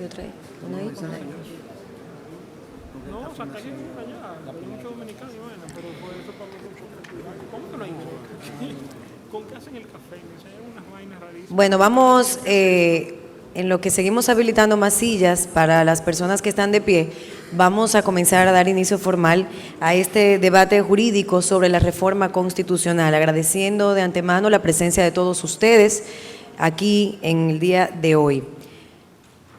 podido traer? ¿Una ahí? No, o sea, está aquí allá, hay muchos dominicanos, bueno, pero por eso Pablo mucho. ¿Cómo que no hay merengue? ¿Con qué hacen el café? Me dicen unas vainas rarísimas. Bueno, vamos, en lo que seguimos habilitando más sillas para las personas que están de pie, vamos a comenzar a dar inicio formal a este debate jurídico sobre la reforma constitucional, agradeciendo de antemano la presencia de todos ustedes aquí en el día de hoy.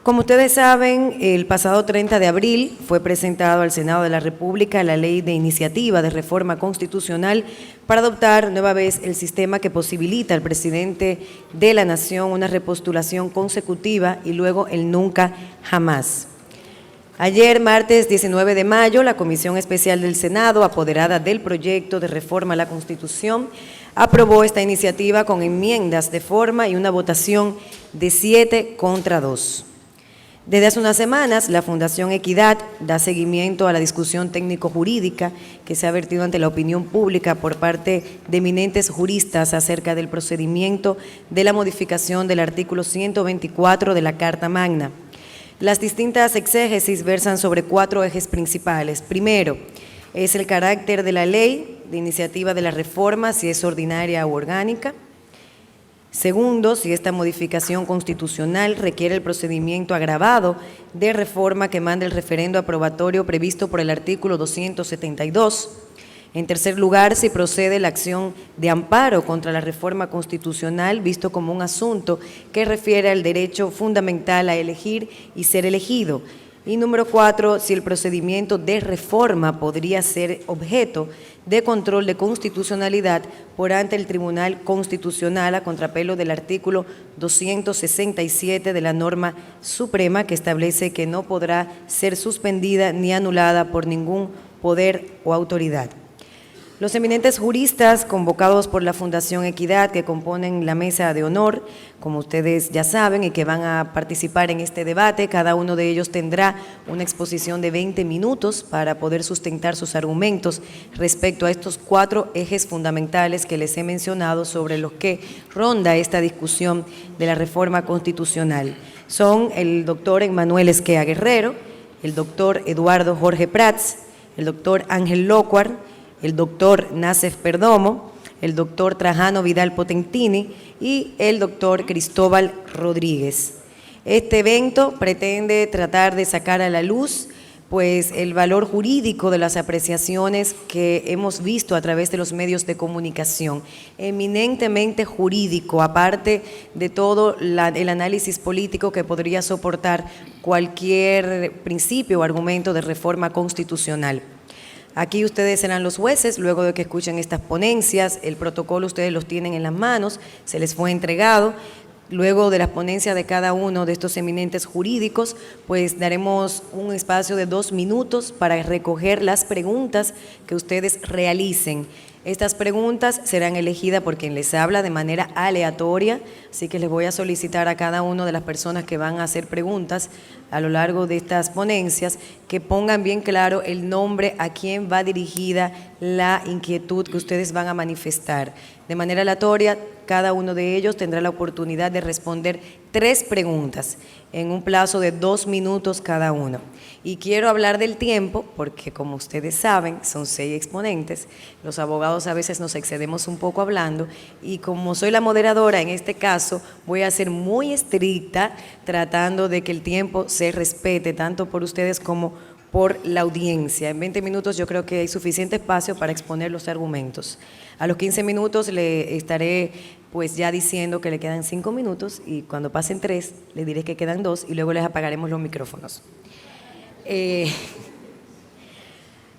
Como ustedes saben, el pasado 30 de abril fue presentado al Senado de la República la Ley de Iniciativa de Reforma Constitucional para adoptar nueva vez el sistema que posibilita al presidente de la Nación una repostulación consecutiva y luego el nunca jamás. Ayer, martes 19 de mayo, la Comisión Especial del Senado, apoderada del proyecto de reforma a la Constitución, aprobó esta iniciativa con enmiendas de forma y una votación de 7 contra 2. Desde hace unas semanas, la Fundación Equidad da seguimiento a la discusión técnico-jurídica que se ha vertido ante la opinión pública por parte de eminentes juristas acerca del procedimiento de la modificación del artículo 124 de la Carta Magna. Las distintas exégesis versan sobre 4 ejes principales. Primero, es el carácter de la ley de iniciativa de la reforma, si es ordinaria u orgánica. Segundo, si esta modificación constitucional requiere el procedimiento agravado de reforma que manda el referendo aprobatorio previsto por el artículo 272. En tercer lugar, si procede la acción de amparo contra la reforma constitucional, visto como un asunto que refiere al derecho fundamental a elegir y ser elegido. Y número 4, si el procedimiento de reforma podría ser objeto de control de constitucionalidad por ante el Tribunal Constitucional a contrapelo del artículo 267 de la norma suprema que establece que no podrá ser suspendida ni anulada por ningún poder o autoridad. Los eminentes juristas convocados por la Fundación Equidad, que componen la mesa de honor, como ustedes ya saben, y que van a participar en este debate, cada uno de ellos tendrá una exposición de 20 minutos para poder sustentar sus argumentos respecto a estos 4 ejes fundamentales que les he mencionado sobre los que ronda esta discusión de la reforma constitucional. Son el doctor Emmanuel Esquea Guerrero, el doctor Eduardo Jorge Prats, el doctor Ángel Locuar, el doctor Nacef Perdomo, el doctor Trajano Vidal Potentini y el doctor Cristóbal Rodríguez. Este evento pretende tratar de sacar a la luz pues el valor jurídico de las apreciaciones que hemos visto a través de los medios de comunicación, eminentemente jurídico, aparte de todo el análisis político que podría soportar cualquier principio o argumento de reforma constitucional. Aquí ustedes serán los jueces, luego de que escuchen estas ponencias, el protocolo ustedes los tienen en las manos, se les fue entregado. Luego de las ponencias de cada uno de estos eminentes jurídicos, pues daremos un espacio de 2 minutos para recoger las preguntas que ustedes realicen. Estas preguntas serán elegidas por quien les habla de manera aleatoria, así que les voy a solicitar a cada una de las personas que van a hacer preguntas a lo largo de estas ponencias que pongan bien claro el nombre a quien va dirigida la inquietud que ustedes van a manifestar. De manera aleatoria, cada uno de ellos tendrá la oportunidad de responder 3 preguntas en un plazo de 2 minutos cada uno. Y quiero hablar del tiempo porque, como ustedes saben, son 6 exponentes. Los abogados a veces nos excedemos un poco hablando y como soy la moderadora en este caso, voy a ser muy estricta tratando de que el tiempo se respete tanto por ustedes como por la audiencia. En 20 minutos yo creo que hay suficiente espacio para exponer los argumentos. A los 15 minutos le estaré pues ya diciendo que le quedan 5 minutos y cuando pasen 3 le diré que quedan 2 y luego les apagaremos los micrófonos.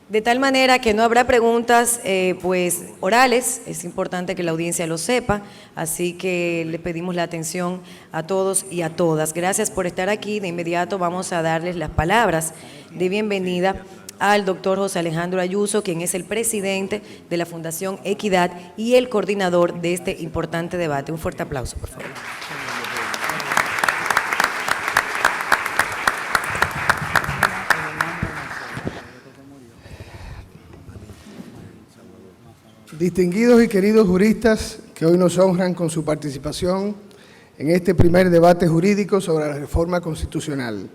De tal manera que no habrá preguntas pues orales, es importante que la audiencia lo sepa, así que le pedimos la atención a todos y a todas. Gracias por estar aquí. De inmediato vamos a darles las palabras de bienvenida al doctor José Alejandro Ayuso, quien es el presidente de la Fundación Equidad y el coordinador de este importante debate. Un fuerte aplauso, por favor. Distinguidos y queridos juristas que hoy nos honran con su participación en este primer debate jurídico sobre la reforma constitucional.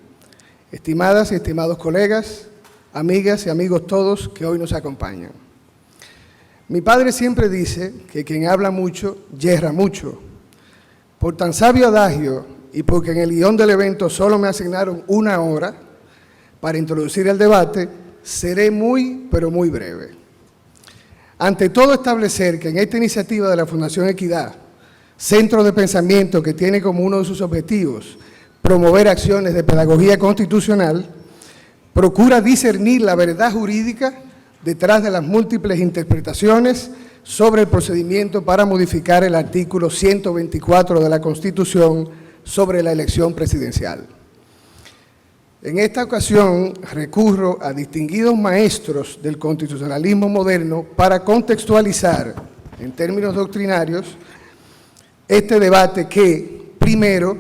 Estimadas y estimados colegas, amigas y amigos todos que hoy nos acompañan. Mi padre siempre dice que quien habla mucho, yerra mucho. Por tan sabio adagio y porque en el guión del evento solo me asignaron 1 hora para introducir el debate, seré muy, pero muy breve. Ante todo, establecer que en esta iniciativa de la Fundación Equidad, centro de pensamiento que tiene como uno de sus objetivos promover acciones de pedagogía constitucional, procura discernir la verdad jurídica detrás de las múltiples interpretaciones sobre el procedimiento para modificar el artículo 124 de la Constitución sobre la elección presidencial. En esta ocasión recurro a distinguidos maestros del constitucionalismo moderno para contextualizar, en términos doctrinarios, este debate que, primero,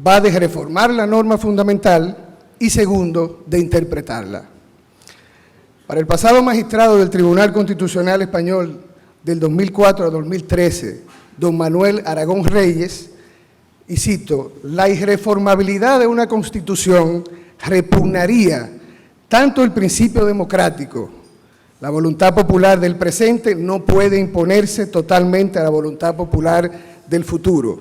va de reformar la norma fundamental y, segundo, de interpretarla. Para el pasado magistrado del Tribunal Constitucional Español del 2004 a 2013, don Manuel Aragón Reyes, y cito, la irreformabilidad de una Constitución repugnaría tanto el principio democrático, la voluntad popular del presente no puede imponerse totalmente a la voluntad popular del futuro,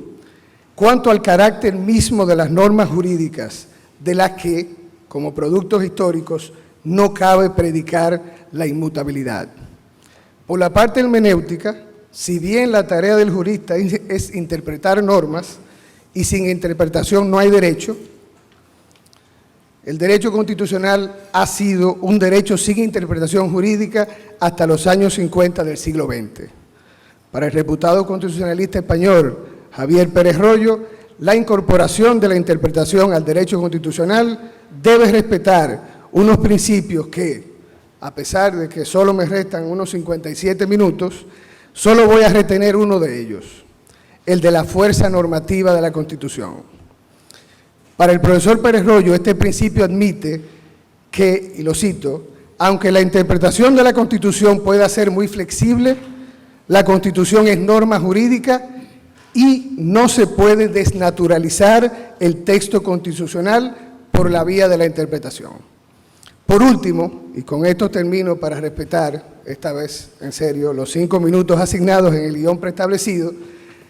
cuanto al carácter mismo de las normas jurídicas, de las que, como productos históricos, no cabe predicar la inmutabilidad. Por la parte hermenéutica, si bien la tarea del jurista es interpretar normas, y sin interpretación no hay derecho, el derecho constitucional ha sido un derecho sin interpretación jurídica hasta los años 50 del siglo XX. Para el reputado constitucionalista español Javier Pérez Royo, la incorporación de la interpretación al derecho constitucional debe respetar unos principios que, a pesar de que solo me restan unos 57 minutos, solo voy a retener uno de ellos, el de la fuerza normativa de la Constitución. Para el profesor Pérez Royo, este principio admite que, y lo cito, aunque la interpretación de la Constitución pueda ser muy flexible, la Constitución es norma jurídica y no se puede desnaturalizar el texto constitucional por la vía de la interpretación. Por último, y con esto termino para respetar, esta vez en serio, los 5 minutos asignados en el guión preestablecido,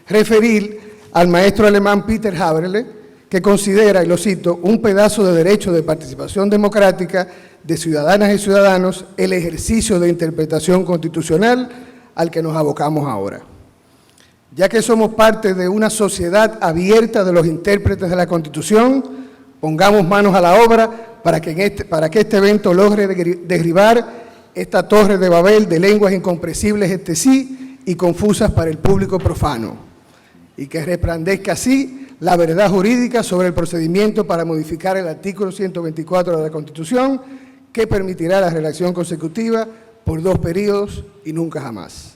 referir al maestro alemán Peter Haberle, que considera, y lo cito, un pedazo de derecho de participación democrática de ciudadanas y ciudadanos el ejercicio de interpretación constitucional al que nos abocamos ahora. Ya que somos parte de una sociedad abierta de los intérpretes de la Constitución, pongamos manos a la obra para que este evento logre derribar esta torre de Babel de lenguas incomprensibles este sí y confusas para el público profano, y que resplandezca así la verdad jurídica sobre el procedimiento para modificar el artículo 124 de la Constitución, que permitirá la reelección consecutiva por 2 periodos y nunca jamás.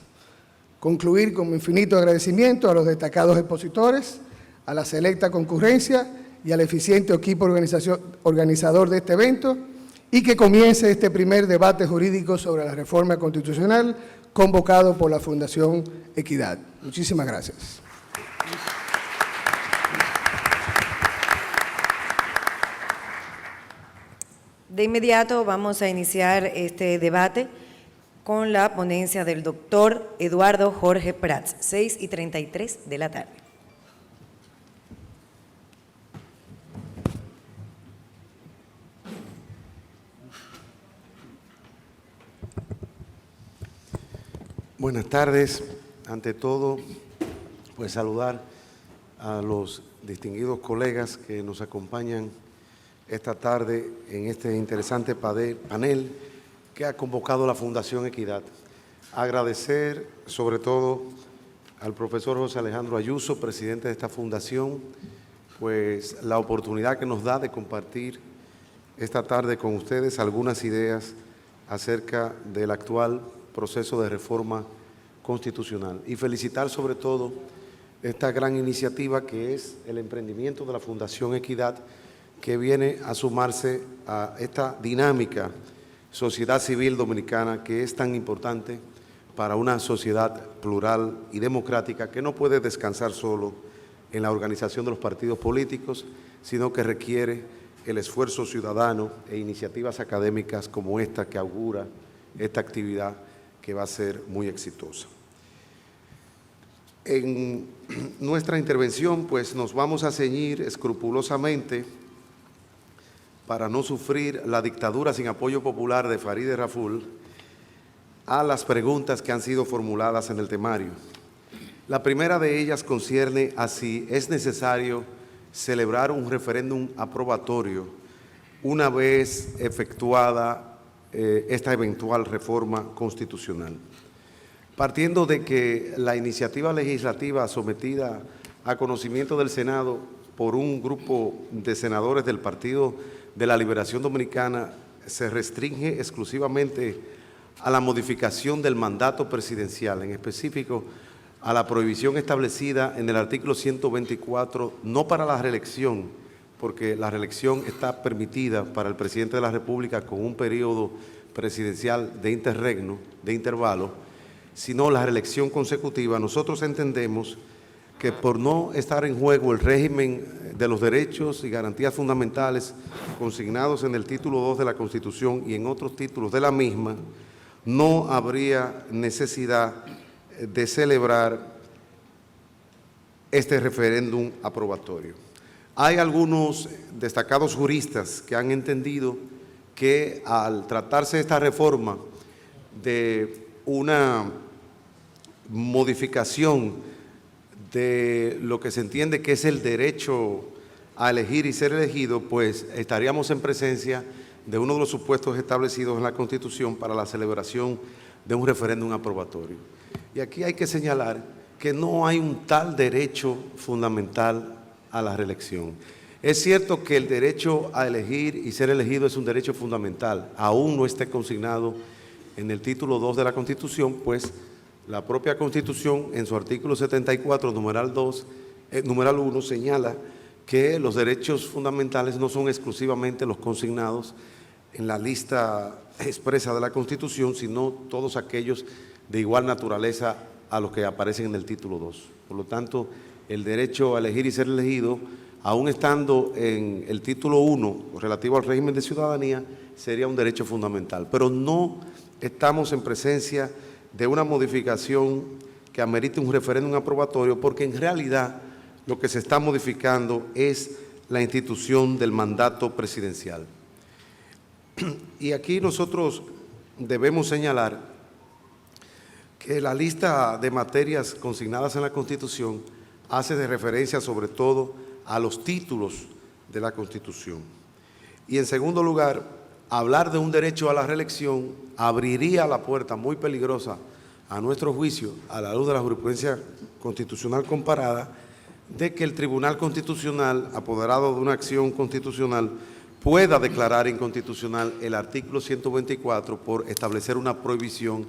Concluir con mi infinito agradecimiento a los destacados expositores, a la selecta concurrencia y al eficiente equipo organizador de este evento, y que comience este primer debate jurídico sobre la reforma constitucional convocado por la Fundación Equidad. Muchísimas gracias. De inmediato vamos a iniciar este debate con la ponencia del doctor Eduardo Jorge Prats, 6:33 de la tarde. Buenas tardes. Ante todo, pues saludar a los distinguidos colegas que nos acompañan esta tarde en este interesante panel que ha convocado la Fundación Equidad. Agradecer sobre todo al profesor José Alejandro Ayuso, presidente de esta fundación, pues la oportunidad que nos da de compartir esta tarde con ustedes algunas ideas acerca del actual proceso de reforma constitucional. Y felicitar sobre todo esta gran iniciativa que es el emprendimiento de la Fundación Equidad, que viene a sumarse a esta dinámica sociedad civil dominicana que es tan importante para una sociedad plural y democrática que no puede descansar solo en la organización de los partidos políticos, sino que requiere el esfuerzo ciudadano e iniciativas académicas como esta que augura esta actividad que va a ser muy exitosa. En nuestra intervención, pues, nos vamos a ceñir escrupulosamente para no sufrir la dictadura sin apoyo popular de Farideh Raful a las preguntas que han sido formuladas en el temario. La primera de ellas concierne a si es necesario celebrar un referéndum aprobatorio una vez efectuada esta eventual reforma constitucional. Partiendo de que la iniciativa legislativa sometida a conocimiento del Senado por un grupo de senadores del Partido de la Liberación Dominicana se restringe exclusivamente a la modificación del mandato presidencial, en específico a la prohibición establecida en el artículo 124, no para la reelección, porque la reelección está permitida para el presidente de la República con un periodo presidencial de interregno, de intervalo, sino la reelección consecutiva. Nosotros entendemos que por no estar en juego el régimen de los derechos y garantías fundamentales consignados en el título 2 de la Constitución y en otros títulos de la misma, no habría necesidad de celebrar este referéndum aprobatorio. Hay algunos destacados juristas que han entendido que al tratarse esta reforma de una modificación de lo que se entiende que es el derecho a elegir y ser elegido, pues estaríamos en presencia de uno de los supuestos establecidos en la Constitución para la celebración de un referéndum aprobatorio. Y aquí hay que señalar que no hay un tal derecho fundamental a la reelección. Es cierto que el derecho a elegir y ser elegido es un derecho fundamental, aún no esté consignado en el título 2 de la Constitución, pues la propia Constitución en su artículo 74, numeral 1, señala que los derechos fundamentales no son exclusivamente los consignados en la lista expresa de la Constitución, sino todos aquellos de igual naturaleza a los que aparecen en el título 2. Por lo tanto, el derecho a elegir y ser elegido, aún estando en el título 1 relativo al régimen de ciudadanía, sería un derecho fundamental. Pero no estamos en presencia de una modificación que amerite un referéndum aprobatorio, porque en realidad lo que se está modificando es la institución del mandato presidencial. Y aquí nosotros debemos señalar que la lista de materias consignadas en la Constitución hace de referencia sobre todo a los títulos de la Constitución. Y en segundo lugar, hablar de un derecho a la reelección abriría la puerta muy peligrosa, a nuestro juicio, a la luz de la jurisprudencia constitucional comparada, de que el Tribunal Constitucional, apoderado de una acción constitucional, pueda declarar inconstitucional el artículo 124 por establecer una prohibición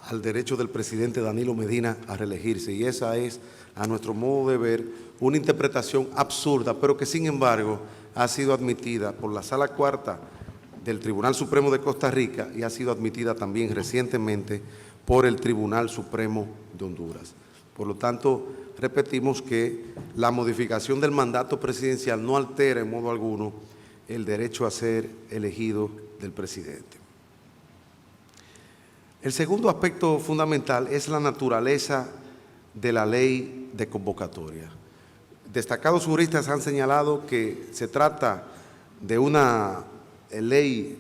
al derecho del presidente Danilo Medina a reelegirse. Y esa es, a nuestro modo de ver, una interpretación absurda, pero que sin embargo ha sido admitida por la Sala Cuarta del Tribunal Supremo de Costa Rica y ha sido admitida también recientemente por el Tribunal Supremo de Honduras. Por lo tanto, repetimos que la modificación del mandato presidencial no altera en modo alguno el derecho a ser elegido del presidente. El segundo aspecto fundamental es la naturaleza de la ley de convocatoria. Destacados juristas han señalado que se trata de una ley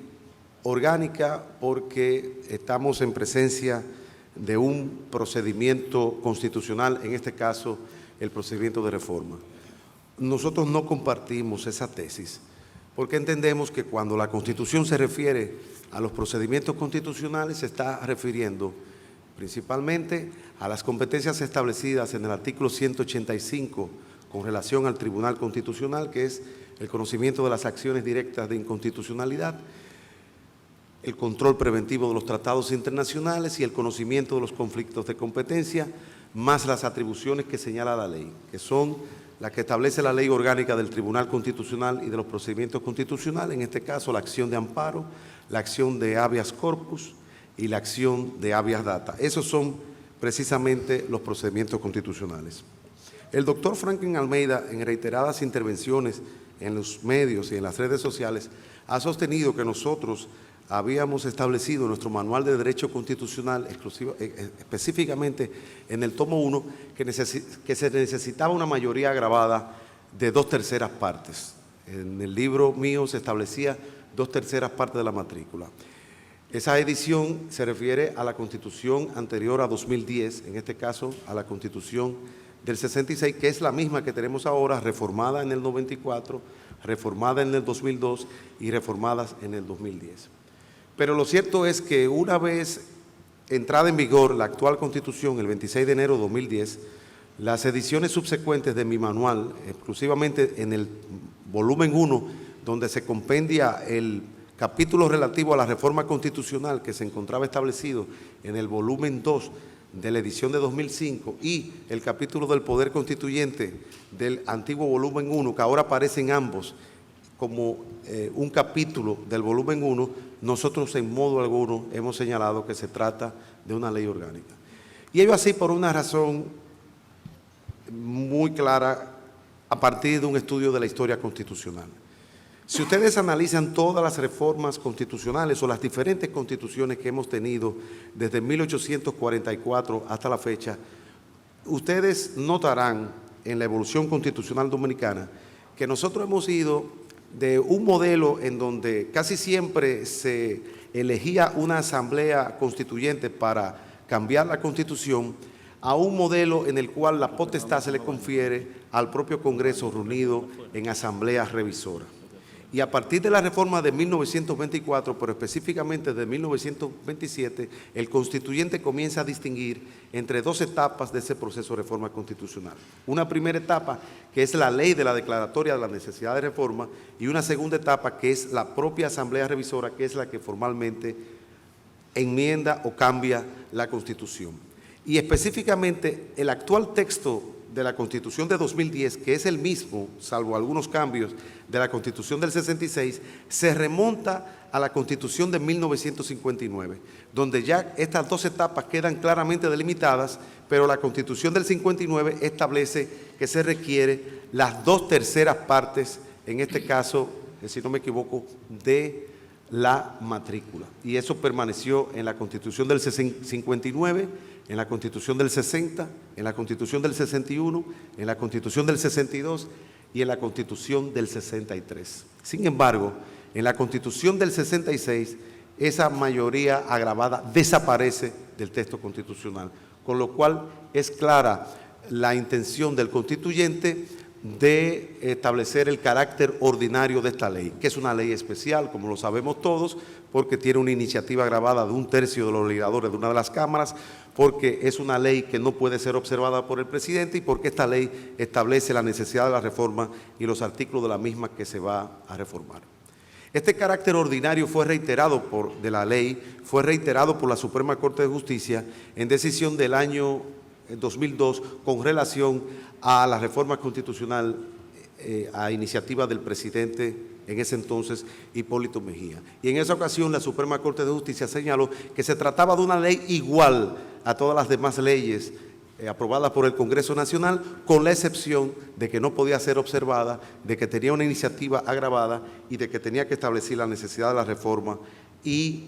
orgánica porque estamos en presencia de un procedimiento constitucional, en este caso el procedimiento de reforma. Nosotros no compartimos esa tesis porque entendemos que cuando la Constitución se refiere a los procedimientos constitucionales se está refiriendo principalmente a las competencias establecidas en el artículo 185 con relación al Tribunal Constitucional, que es el conocimiento de las acciones directas de inconstitucionalidad, el control preventivo de los tratados internacionales y el conocimiento de los conflictos de competencia, más las atribuciones que señala la ley, que son las que establece la ley orgánica del Tribunal Constitucional y de los procedimientos constitucionales, en este caso la acción de amparo, la acción de habeas corpus y la acción de habeas data. Esos son precisamente los procedimientos constitucionales. El doctor Franklin Almeida, en reiteradas intervenciones en los medios y en las redes sociales, ha sostenido que nosotros habíamos establecido en nuestro manual de Derecho Constitucional, específicamente en el tomo 1, que se necesitaba una mayoría agravada de 2/3 partes. En el libro mío se establecía 2/3 partes de la matrícula. Esa edición se refiere a la Constitución anterior a 2010, en este caso a la Constitución del 66, que es la misma que tenemos ahora, reformada en el 94, reformada en el 2002 y reformadas en el 2010. Pero lo cierto es que una vez entrada en vigor la actual Constitución, el 26 de enero de 2010, las ediciones subsecuentes de mi manual, exclusivamente en el volumen 1, donde se compendia el capítulo relativo a la reforma constitucional que se encontraba establecido en el volumen 2 de la edición de 2005 y el capítulo del Poder Constituyente del antiguo volumen 1, que ahora aparecen ambos como un capítulo del volumen 1, nosotros en modo alguno hemos señalado que se trata de una ley orgánica. Y ello así por una razón muy clara a partir de un estudio de la historia constitucional. Si ustedes analizan todas las reformas constitucionales o las diferentes constituciones que hemos tenido desde 1844 hasta la fecha, ustedes notarán en la evolución constitucional dominicana que nosotros hemos ido de un modelo en donde casi siempre se elegía una asamblea constituyente para cambiar la Constitución, a un modelo en el cual la potestad se le confiere al propio Congreso reunido en asambleas revisoras. Y a partir de la reforma de 1924, pero específicamente de 1927, el constituyente comienza a distinguir entre 2 etapas de ese proceso de reforma constitucional. Una primera etapa, que es la ley de la declaratoria de la necesidad de reforma, y una segunda etapa, que es la propia asamblea revisora, que es la que formalmente enmienda o cambia la Constitución. Y específicamente el actual texto de la Constitución de 2010, que es el mismo, salvo algunos cambios, de la Constitución del 66, se remonta a la Constitución de 1959, donde ya estas 2 etapas quedan claramente delimitadas, pero la Constitución del 59 establece que se requiere las 2/3 partes, en este caso, si no me equivoco, de la matrícula. Y eso permaneció en la Constitución del 59, en la Constitución del 60, en la Constitución del 61, en la Constitución del 62 y en la Constitución del 63. Sin embargo, en la Constitución del 66, esa mayoría agravada desaparece del texto constitucional, con lo cual es clara la intención del constituyente de establecer el carácter ordinario de esta ley, que es una ley especial, como lo sabemos todos, porque tiene una iniciativa agravada de 1/3 de los legisladores de una de las cámaras, porque es una ley que no puede ser observada por el presidente y porque esta ley establece la necesidad de la reforma y los artículos de la misma que se va a reformar. Este carácter ordinario fue reiterado de la ley, fue reiterado por la Suprema Corte de Justicia en decisión del año 2002 con relación a la reforma constitucional a iniciativa del presidente en ese entonces, Hipólito Mejía. Y en esa ocasión la Suprema Corte de Justicia señaló que se trataba de una ley igual a todas las demás leyes aprobadas por el Congreso Nacional, con la excepción de que no podía ser observada, de que tenía una iniciativa agravada y de que tenía que establecer la necesidad de la reforma y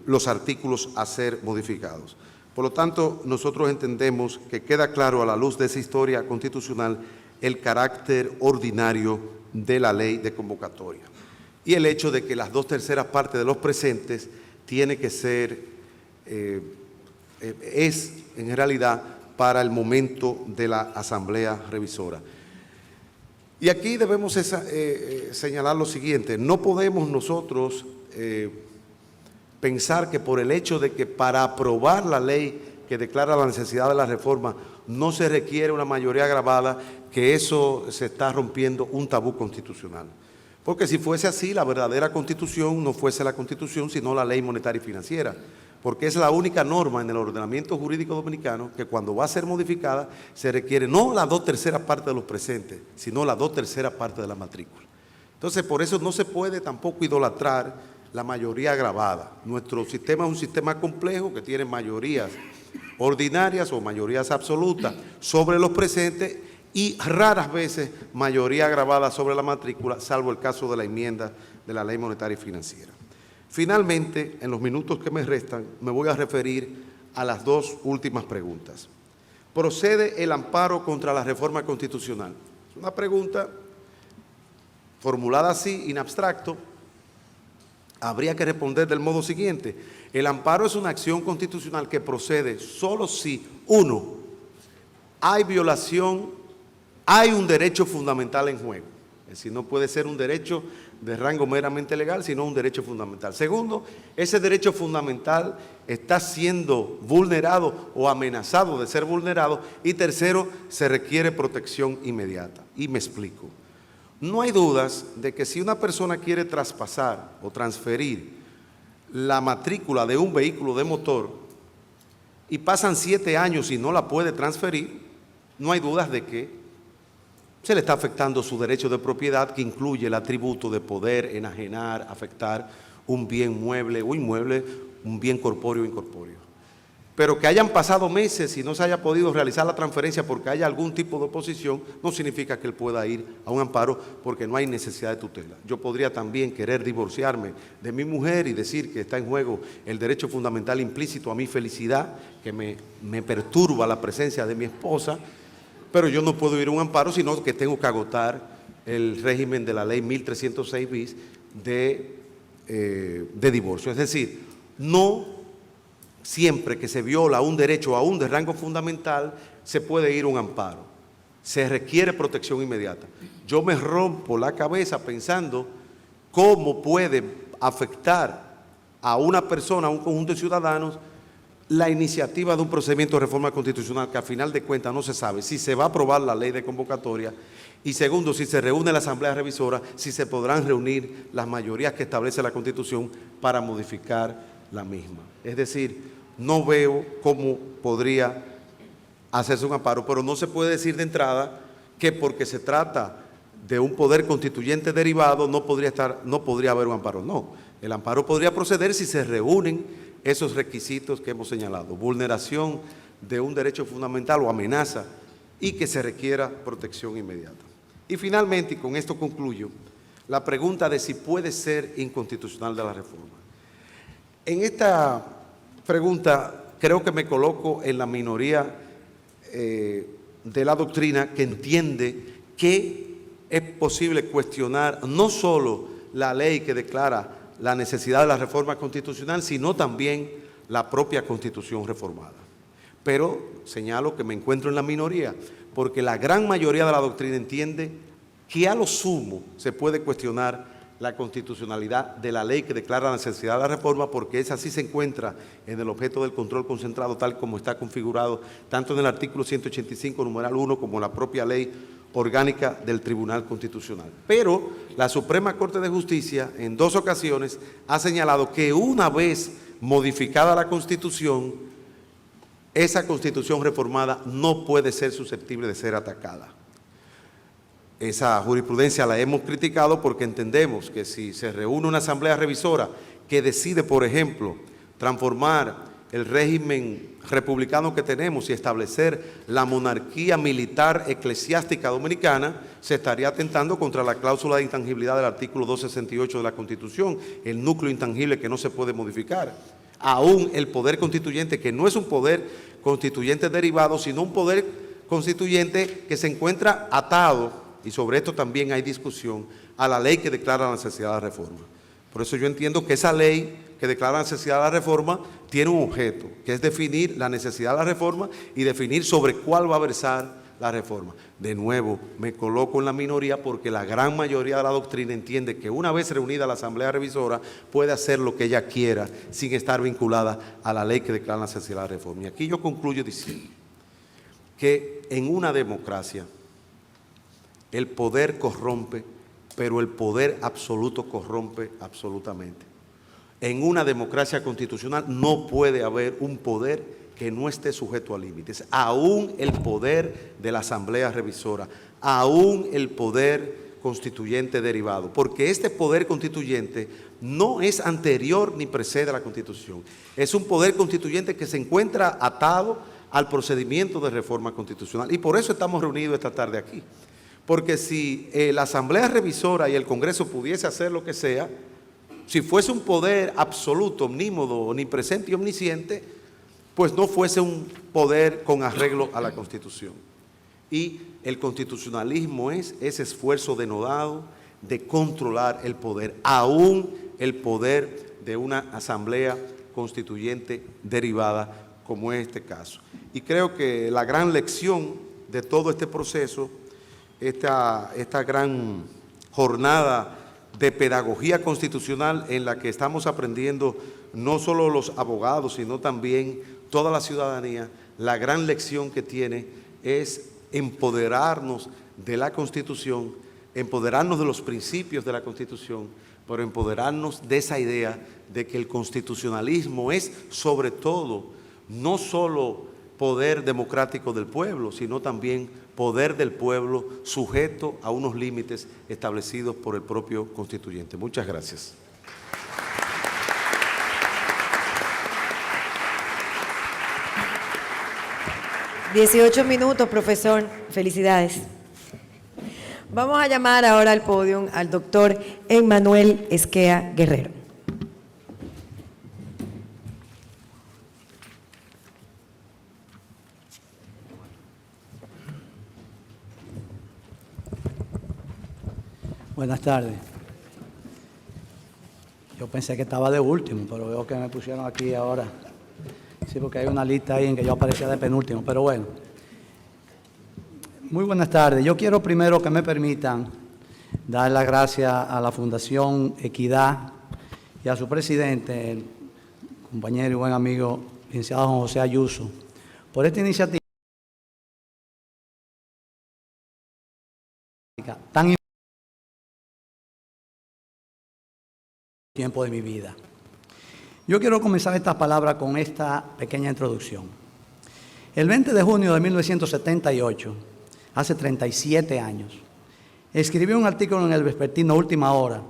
los artículos a ser modificados. Por lo tanto, nosotros entendemos que queda claro a la luz de esa historia constitucional el carácter ordinario de la ley de convocatoria y el hecho de que las 2/3 partes de los presentes tiene que ser, es en realidad para el momento de la asamblea revisora. Y aquí debemos señalar lo siguiente: no podemos nosotros pensar que por el hecho de que para aprobar la ley que declara la necesidad de la reforma no se requiere una mayoría agravada, que eso se está rompiendo un tabú constitucional. Porque si fuese así, la verdadera Constitución no fuese la Constitución, sino la Ley Monetaria y Financiera, porque es la única norma en el ordenamiento jurídico dominicano que cuando va a ser modificada se requiere no las 2/3 partes de los presentes, sino las 2/3 partes de la matrícula. Entonces, por eso no se puede tampoco idolatrar la mayoría agravada. Nuestro sistema es un sistema complejo que tiene mayorías ordinarias o mayorías absolutas sobre los presentes y raras veces mayoría agravada sobre la matrícula, salvo el caso de la enmienda de la Ley Monetaria y Financiera. Finalmente, en los minutos que me restan, me voy a referir a las dos últimas preguntas. ¿Procede el amparo contra la reforma constitucional? Es una pregunta formulada así, in abstracto. Habría que responder del modo siguiente. El amparo es una acción constitucional que procede solo si, uno, hay violación, hay un derecho fundamental en juego. Es decir, no puede ser un derecho de rango meramente legal, sino un derecho fundamental. Segundo, ese derecho fundamental está siendo vulnerado o amenazado de ser vulnerado. Y tercero, se requiere protección inmediata. Y me explico. No hay dudas de que si una persona quiere traspasar o transferir la matrícula de un vehículo de motor y pasan 7 años y no la puede transferir, no hay dudas de que se le está afectando su derecho de propiedad, que incluye el atributo de poder enajenar, afectar un bien mueble o inmueble, un bien corpóreo o incorpóreo. Pero que hayan pasado meses y no se haya podido realizar la transferencia porque haya algún tipo de oposición, no significa que él pueda ir a un amparo porque no hay necesidad de tutela. Yo podría también querer divorciarme de mi mujer y decir que está en juego el derecho fundamental implícito a mi felicidad, que me perturba la presencia de mi esposa, pero yo no puedo ir a un amparo, sino que tengo que agotar el régimen de la ley 1306 bis de divorcio. Es decir, no siempre que se viola un derecho aún de rango fundamental se puede ir a un amparo. Se requiere protección inmediata. Yo me rompo la cabeza pensando cómo puede afectar a una persona, a un conjunto de ciudadanos, la iniciativa de un procedimiento de reforma constitucional que a final de cuentas no se sabe si se va a aprobar la ley de convocatoria y segundo, si se reúne la Asamblea Revisora, si se podrán reunir las mayorías que establece la Constitución para modificar la misma. Es decir, no veo cómo podría hacerse un amparo, pero no se puede decir de entrada que porque se trata de un poder constituyente derivado no podría haber un amparo. No, el amparo podría proceder si se reúnen esos requisitos que hemos señalado, vulneración de un derecho fundamental o amenaza y que se requiera protección inmediata. Y finalmente, y con esto concluyo, la pregunta de si puede ser inconstitucional de la reforma. En esta pregunta creo que me coloco en la minoría de la doctrina que entiende que es posible cuestionar no solo la ley que declara la necesidad de la reforma constitucional, sino también la propia Constitución reformada. Pero señalo que me encuentro en la minoría, porque la gran mayoría de la doctrina entiende que a lo sumo se puede cuestionar la constitucionalidad de la ley que declara la necesidad de la reforma, porque esa sí se encuentra en el objeto del control concentrado, tal como está configurado tanto en el artículo 185, numeral 1, como en la propia ley orgánica del Tribunal Constitucional. Pero la Suprema Corte de Justicia en 2 ocasiones ha señalado que una vez modificada la Constitución, esa Constitución reformada no puede ser susceptible de ser atacada. Esa jurisprudencia la hemos criticado porque entendemos que si se reúne una asamblea revisora que decide, por ejemplo, transformar el régimen republicano que tenemos y establecer la monarquía militar eclesiástica dominicana, se estaría atentando contra la cláusula de intangibilidad del artículo 268 de la Constitución, el núcleo intangible que no se puede modificar. Aún el poder constituyente, que no es un poder constituyente derivado, sino un poder constituyente que se encuentra atado, y sobre esto también hay discusión, a la ley que declara la necesidad de la reforma. Por eso yo entiendo que esa ley que declara la necesidad de la reforma tiene un objeto, que es definir la necesidad de la reforma y definir sobre cuál va a versar la reforma. De nuevo, me coloco en la minoría porque la gran mayoría de la doctrina entiende que una vez reunida la Asamblea Revisora puede hacer lo que ella quiera sin estar vinculada a la ley que declara la necesidad de la reforma. Y aquí yo concluyo diciendo que en una democracia el poder corrompe, pero el poder absoluto corrompe absolutamente. En una democracia constitucional no puede haber un poder que no esté sujeto a límites. Aún el poder de la Asamblea Revisora, aún el poder constituyente derivado, porque este poder constituyente no es anterior ni precede a la Constitución. Es un poder constituyente que se encuentra atado al procedimiento de reforma constitucional. Y por eso estamos reunidos esta tarde aquí. Porque si la Asamblea Revisora y el Congreso pudiese hacer lo que sea, si fuese un poder absoluto, omnímodo, omnipresente y omnisciente, pues no fuese un poder con arreglo a la Constitución. Y el constitucionalismo es ese esfuerzo denodado de controlar el poder, aún el poder de una asamblea constituyente derivada, como es este caso. Y creo que la gran lección de todo este proceso, esta gran jornada de pedagogía constitucional en la que estamos aprendiendo no solo los abogados, sino también toda la ciudadanía, la gran lección que tiene es empoderarnos de la Constitución, empoderarnos de los principios de la Constitución, pero empoderarnos de esa idea de que el constitucionalismo es sobre todo no solo poder democrático del pueblo, sino también poder del pueblo sujeto a unos límites establecidos por el propio constituyente. Muchas gracias. ...18 minutos, profesor. Felicidades. Vamos a llamar ahora al podio al doctor Emmanuel Esquea Guerrero. Buenas tardes. Yo pensé que estaba de último, pero veo que me pusieron aquí ahora. Sí, porque hay una lista ahí en que yo aparecía de penúltimo, pero bueno. Muy buenas tardes. Yo quiero primero que me permitan dar las gracias a la Fundación Equidad y a su presidente, el compañero y buen amigo, licenciado Juan José Ayuso, por esta iniciativa tan importante tiempo de mi vida. Yo quiero comenzar estas palabras con esta pequeña introducción. El 20 de junio de 1978, hace 37 años, escribí un artículo en el vespertino Última Hora,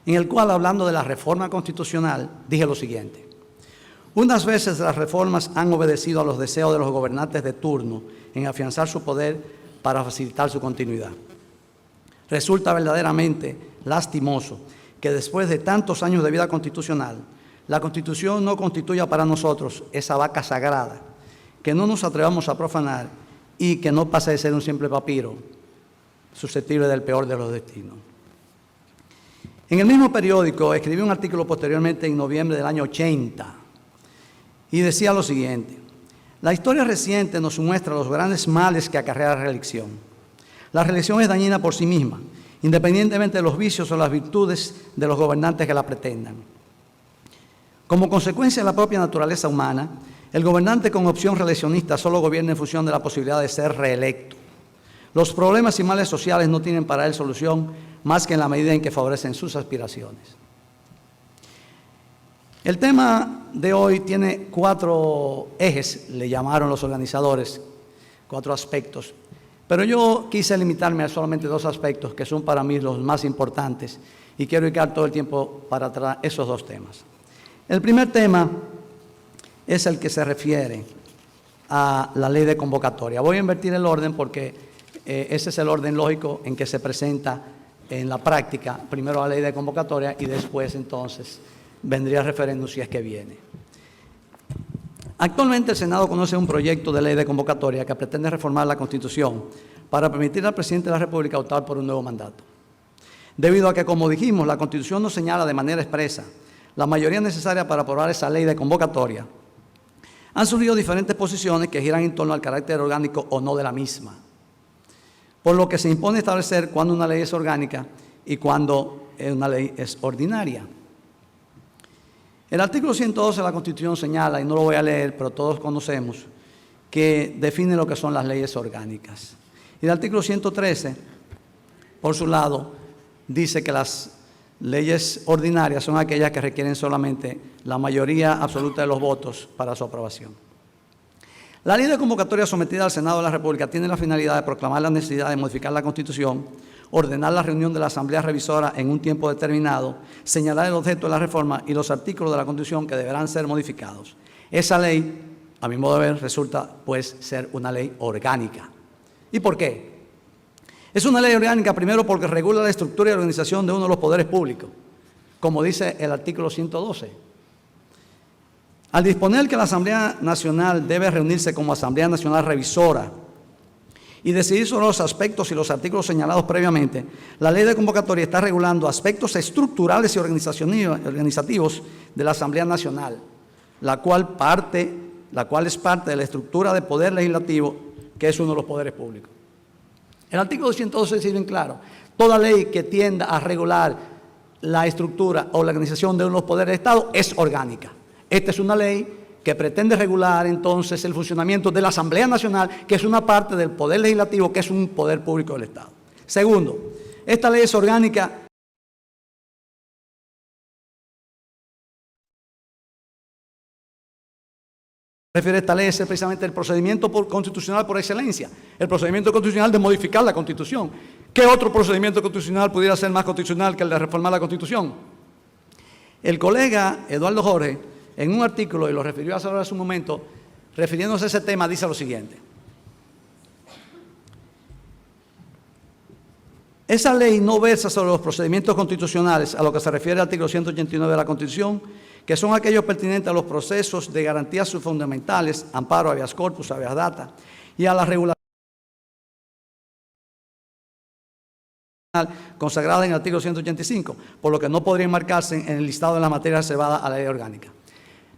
en el cual, hablando de la reforma constitucional, dije lo siguiente: unas veces las reformas han obedecido a los deseos de los gobernantes de turno en afianzar su poder para facilitar su continuidad. Resulta verdaderamente lastimoso que después de tantos años de vida constitucional, la Constitución no constituya para nosotros esa vaca sagrada, que no nos atrevamos a profanar y que no pase de ser un simple papiro susceptible del peor de los destinos. En el mismo periódico escribí un artículo posteriormente en noviembre del año 80 y decía lo siguiente: la historia reciente nos muestra los grandes males que acarrea la reelección. La reelección es dañina por sí misma, independientemente de los vicios o las virtudes de los gobernantes que la pretendan. Como consecuencia de la propia naturaleza humana, el gobernante con opción reeleccionista solo gobierna en función de la posibilidad de ser reelecto. Los problemas y males sociales no tienen para él solución más que en la medida en que favorecen sus aspiraciones. El tema de hoy tiene 4 ejes, le llamaron los organizadores, 4 aspectos. Pero yo quise limitarme a solamente 2 aspectos que son para mí los más importantes y quiero dedicar todo el tiempo para tratar esos 2 temas. El primer tema es el que se refiere a la ley de convocatoria. Voy a invertir el orden porque ese es el orden lógico en que se presenta en la práctica, primero la ley de convocatoria y después entonces vendría el referéndum si es que viene. Actualmente el Senado conoce un proyecto de ley de convocatoria que pretende reformar la Constitución para permitir al presidente de la República optar por un nuevo mandato. Debido a que, como dijimos, la Constitución no señala de manera expresa la mayoría necesaria para aprobar esa ley de convocatoria, han surgido diferentes posiciones que giran en torno al carácter orgánico o no de la misma, por lo que se impone establecer cuándo una ley es orgánica y cuándo una ley es ordinaria. El artículo 112 de la Constitución señala, y no lo voy a leer, pero todos conocemos, que define lo que son las leyes orgánicas. Y el artículo 113, por su lado, dice que las leyes ordinarias son aquellas que requieren solamente la mayoría absoluta de los votos para su aprobación. La ley de convocatoria sometida al Senado de la República tiene la finalidad de proclamar la necesidad de modificar la Constitución ordenar la reunión de la Asamblea Revisora en un tiempo determinado, señalar el objeto de la reforma y los artículos de la Constitución que deberán ser modificados. Esa ley, a mi modo de ver, resulta pues ser una ley orgánica. ¿Y por qué? Es una ley orgánica primero porque regula la estructura y organización de uno de los poderes públicos, como dice el artículo 112. Al disponer que la Asamblea Nacional debe reunirse como Asamblea Nacional Revisora y decidir sobre los aspectos y los artículos señalados previamente, la ley de convocatoria está regulando aspectos estructurales y organizativos de la Asamblea Nacional, la cual es parte de la estructura de poder legislativo, que es uno de los poderes públicos. El artículo 112 dice bien claro: toda ley que tienda a regular la estructura o la organización de uno de los poderes del Estado es orgánica. Esta es una ley que pretende regular entonces el funcionamiento de la Asamblea Nacional, que es una parte del poder legislativo, que es un poder público del Estado. Segundo, esta ley es orgánica refiere esta ley es precisamente el procedimiento constitucional por excelencia, el procedimiento constitucional de modificar la Constitución. ¿Qué otro procedimiento constitucional pudiera ser más constitucional que el de reformar la Constitución? El colega Eduardo Jorge, en un artículo, y lo refirió hace un momento, refiriéndose a ese tema, dice lo siguiente: esa ley no versa sobre los procedimientos constitucionales a lo que se refiere al artículo 189 de la Constitución, que son aquellos pertinentes a los procesos de garantías fundamentales, amparo, habeas corpus, habeas data, y a la regulación consagrada en el artículo 185, por lo que no podría enmarcarse en el listado de las materias reservadas a la ley orgánica.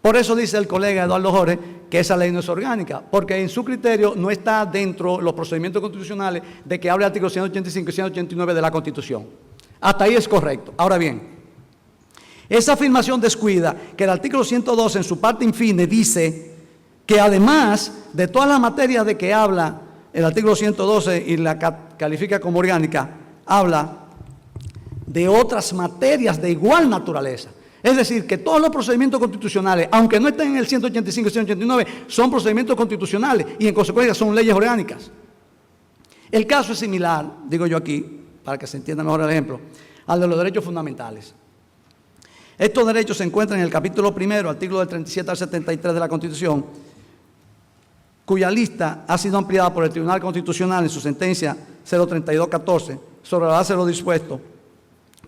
Por eso dice el colega Eduardo Jorge que esa ley no es orgánica, porque en su criterio no está dentro de los procedimientos constitucionales de que hable el artículo 185 y 189 de la Constitución. Hasta ahí es correcto. Ahora bien, esa afirmación descuida que el artículo 112 en su parte infine dice que además de todas las materias de que habla el artículo 112 y la califica como orgánica, habla de otras materias de igual naturaleza. Es decir, que todos los procedimientos constitucionales, aunque no estén en el 185 y 189, son procedimientos constitucionales y en consecuencia son leyes orgánicas. El caso es similar, digo yo aquí, para que se entienda mejor el ejemplo, al de los derechos fundamentales. Estos derechos se encuentran en el capítulo primero, artículo del 37 al 73 de la Constitución, cuya lista ha sido ampliada por el Tribunal Constitucional en su sentencia 03214, sobre la base de lo dispuesto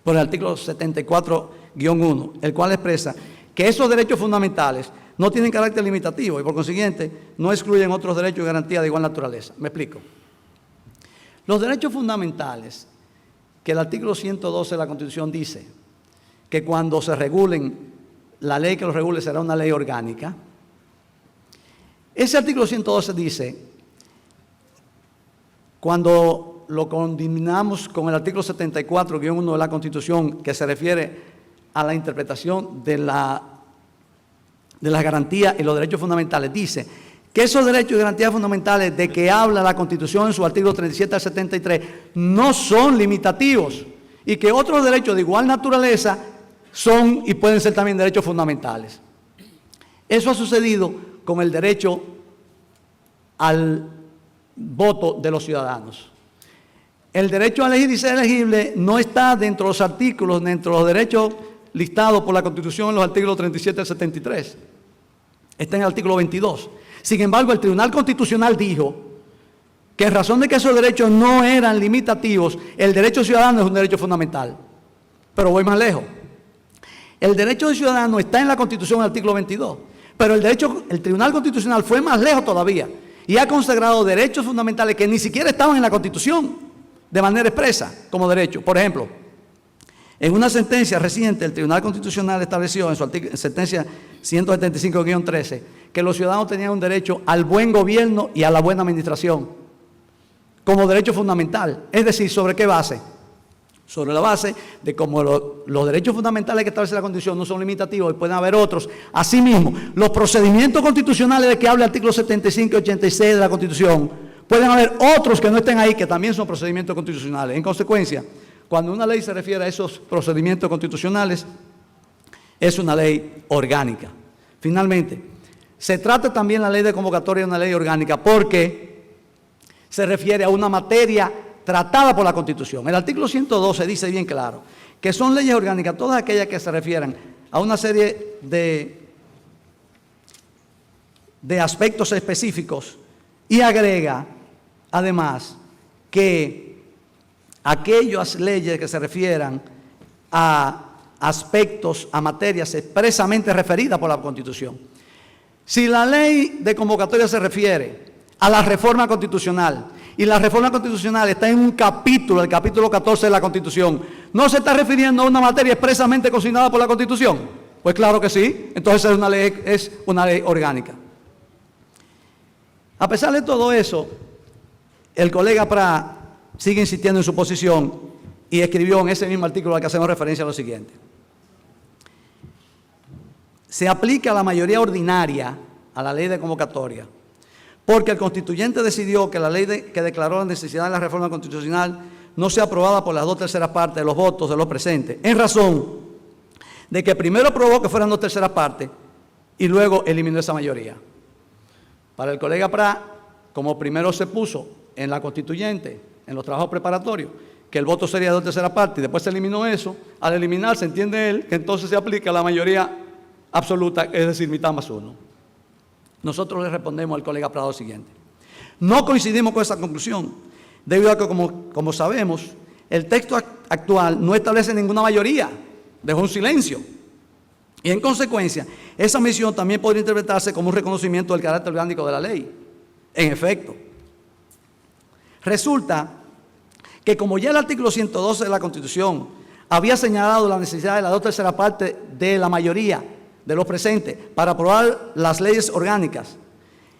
por el artículo 74-1, el cual expresa que esos derechos fundamentales no tienen carácter limitativo y por consiguiente no excluyen otros derechos y garantías de igual naturaleza. Me explico. Los derechos fundamentales, que el artículo 112 de la Constitución dice que cuando se regulen, la ley que los regule será una ley orgánica. Ese artículo 112 dice, cuando lo combinamos con el artículo 74-1 de la Constitución, que se refiere a la interpretación de las garantías y los derechos fundamentales, dice que esos derechos y garantías fundamentales de que habla la Constitución en su artículo 37 al 73 no son limitativos y que otros derechos de igual naturaleza son y pueden ser también derechos fundamentales. Eso ha sucedido con el derecho al voto de los ciudadanos. El derecho a elegir y ser elegible no está dentro de los artículos, dentro de los derechos listados por la Constitución en los artículos 37 al 73. Está en el artículo 22. Sin embargo, el Tribunal Constitucional dijo que en razón de que esos derechos no eran limitativos, el derecho ciudadano es un derecho fundamental. Pero voy más lejos. El derecho de ciudadano está en la Constitución en el artículo 22, pero el Tribunal Constitucional fue más lejos todavía y ha consagrado derechos fundamentales que ni siquiera estaban en la Constitución de manera expresa como derecho. Por ejemplo, en una sentencia reciente, el Tribunal Constitucional estableció en su sentencia 175-13 que los ciudadanos tenían un derecho al buen gobierno y a la buena administración como derecho fundamental. Es decir, ¿sobre qué base? Sobre la base de cómo los derechos fundamentales que establece la Constitución no son limitativos y pueden haber otros. Asimismo, los procedimientos constitucionales de que habla el artículo 75 y 86 de la Constitución, pueden haber otros que no estén ahí que también son procedimientos constitucionales. En consecuencia, cuando una ley se refiere a esos procedimientos constitucionales, es una ley orgánica. Finalmente, se trata también la ley de convocatoria de una ley orgánica porque se refiere a una materia tratada por la Constitución. El artículo 112 dice bien claro que son leyes orgánicas todas aquellas que se refieran a una serie de aspectos específicos y agrega, además, que aquellas leyes que se refieran a aspectos, a materias expresamente referidas por la Constitución. Si la ley de convocatoria se refiere a la reforma constitucional y la reforma constitucional está en un capítulo, el capítulo 14 de la Constitución, ¿no se está refiriendo a una materia expresamente consignada por la Constitución? Pues claro que sí, entonces es una ley orgánica. A pesar de todo eso, el colega Prat sigue insistiendo en su posición y escribió en ese mismo artículo al que hacemos referencia lo siguiente. Se aplica la mayoría ordinaria a la ley de convocatoria, porque el constituyente decidió que la ley que declaró la necesidad de la reforma constitucional no sea aprobada por las 2/3 partes de los votos de los presentes, en razón de que primero aprobó que fueran 2/3 partes y luego eliminó esa mayoría. Para el colega Prat, como primero se puso en la constituyente, en los trabajos preparatorios, que el voto sería de 2/3 partes y después se eliminó eso, al eliminarse entiende él que entonces se aplica la mayoría absoluta, es decir, mitad más uno. Nosotros le respondemos al colega Prat lo siguiente. No coincidimos con esa conclusión, debido a que, como sabemos, el texto actual no establece ninguna mayoría, dejó un silencio. Y en consecuencia, esa omisión también podría interpretarse como un reconocimiento del carácter orgánico de la ley. En efecto, resulta que como ya el artículo 112 de la Constitución había señalado la necesidad de la 2/3 partes de la mayoría de los presentes para aprobar las leyes orgánicas,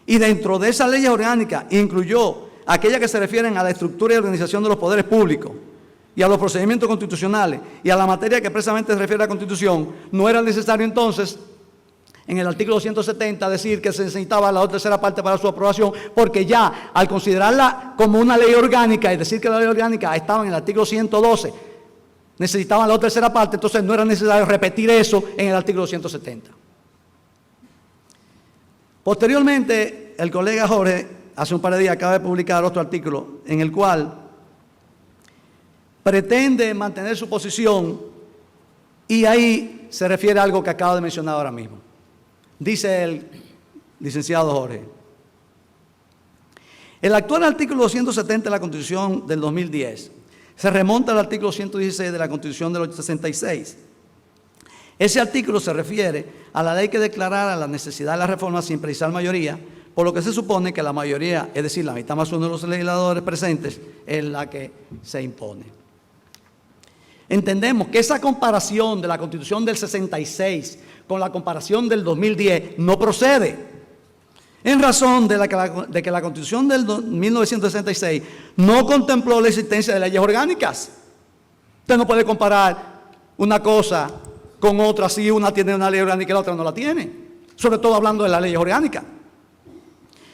y dentro de esas leyes orgánicas incluyó aquellas que se refieren a la estructura y organización de los poderes públicos y a los procedimientos constitucionales y a la materia que expresamente se refiere a la Constitución, no era necesario entonces en el artículo 170 decir que se necesitaba la 2/3 parte para su aprobación, porque ya al considerarla como una ley orgánica y decir que la ley orgánica estaba en el artículo 112, necesitaban la 2/3 parte, entonces no era necesario repetir eso en el artículo 170. Posteriormente, el colega Jorge, hace un par de días, acaba de publicar otro artículo en el cual pretende mantener su posición y ahí se refiere a algo que acabo de mencionar ahora mismo. Dice el licenciado Jorge: el actual artículo 270 de la Constitución del 2010 se remonta al artículo 116 de la Constitución del 66. Ese artículo se refiere a la ley que declarara la necesidad de la reforma sin precisar mayoría, por lo que se supone que la mayoría, es decir, la mitad más uno de los legisladores presentes, es la que se impone. Entendemos que esa comparación de la Constitución del 66 con la comparación del 2010 no procede, en razón de que la Constitución del 1966 no contempló la existencia de leyes orgánicas. Usted no puede comparar una cosa con otra si una tiene una ley orgánica y la otra no la tiene, sobre todo hablando de las leyes orgánicas.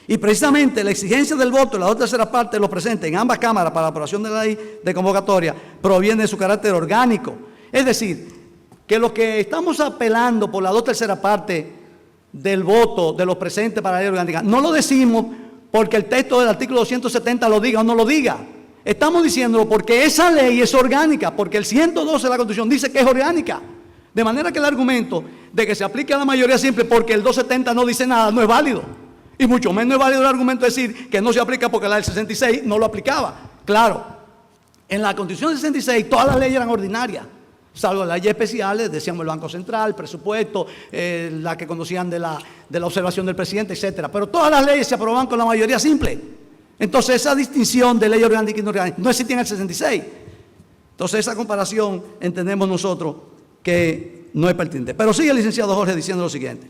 Y precisamente la exigencia del voto de la 2/3 parte de los presentes en ambas cámaras para la aprobación de la ley de convocatoria proviene de su carácter orgánico. Es decir, que los que estamos apelando por la 2/3 parte del voto de los presentes para la ley orgánica, no lo decimos porque el texto del artículo 270 lo diga o no lo diga. Estamos diciéndolo porque esa ley es orgánica, porque el 112 de la Constitución dice que es orgánica. De manera que el argumento de que se aplique a la mayoría simple porque el 270 no dice nada no es válido. Y mucho menos es válido el argumento de decir que no se aplica porque la del 66 no lo aplicaba. Claro, en la Constitución del 66 todas las leyes eran ordinarias, salvo las leyes especiales, decíamos el Banco Central, presupuesto, la que conocían de la observación del presidente, etcétera. Pero todas las leyes se aprobaban con la mayoría simple. Entonces esa distinción de ley orgánica y no orgánica no existía en el 66. Entonces esa comparación entendemos nosotros que no es pertinente. Pero sigue el licenciado Jorge diciendo lo siguiente.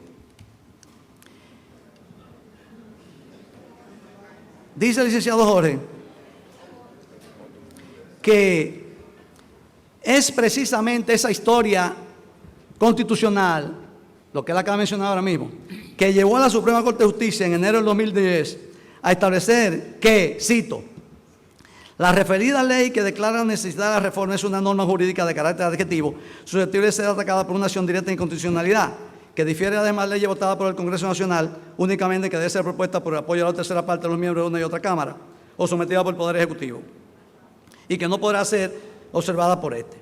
Dice el licenciado Jorge que es precisamente esa historia constitucional, lo que él acaba de mencionar ahora mismo, que llevó a la Suprema Corte de Justicia en enero del 2010 a establecer que, cito, la referida ley que declara la necesidad de la reforma es una norma jurídica de carácter adjetivo, susceptible de ser atacada por una acción directa de inconstitucionalidad, que difiere además de ley votada por el Congreso Nacional, únicamente que debe ser propuesta por el apoyo a la 2/3 parte de los miembros de una y otra Cámara, o sometida por el Poder Ejecutivo. y que no podrá ser observada por este.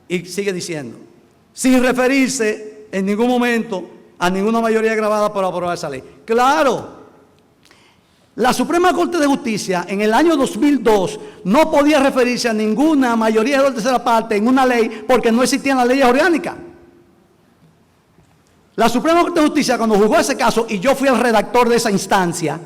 Y sigue diciendo, sin referirse en ningún momento a ninguna mayoría agravada por aprobar esa ley. Claro, la Suprema Corte de Justicia en el año 2002 no podía referirse a ninguna mayoría de la tercera parte en una ley porque no existían las leyes orgánicas. La Suprema Corte de Justicia, cuando juzgó ese caso, y yo fui el redactor de esa instancia,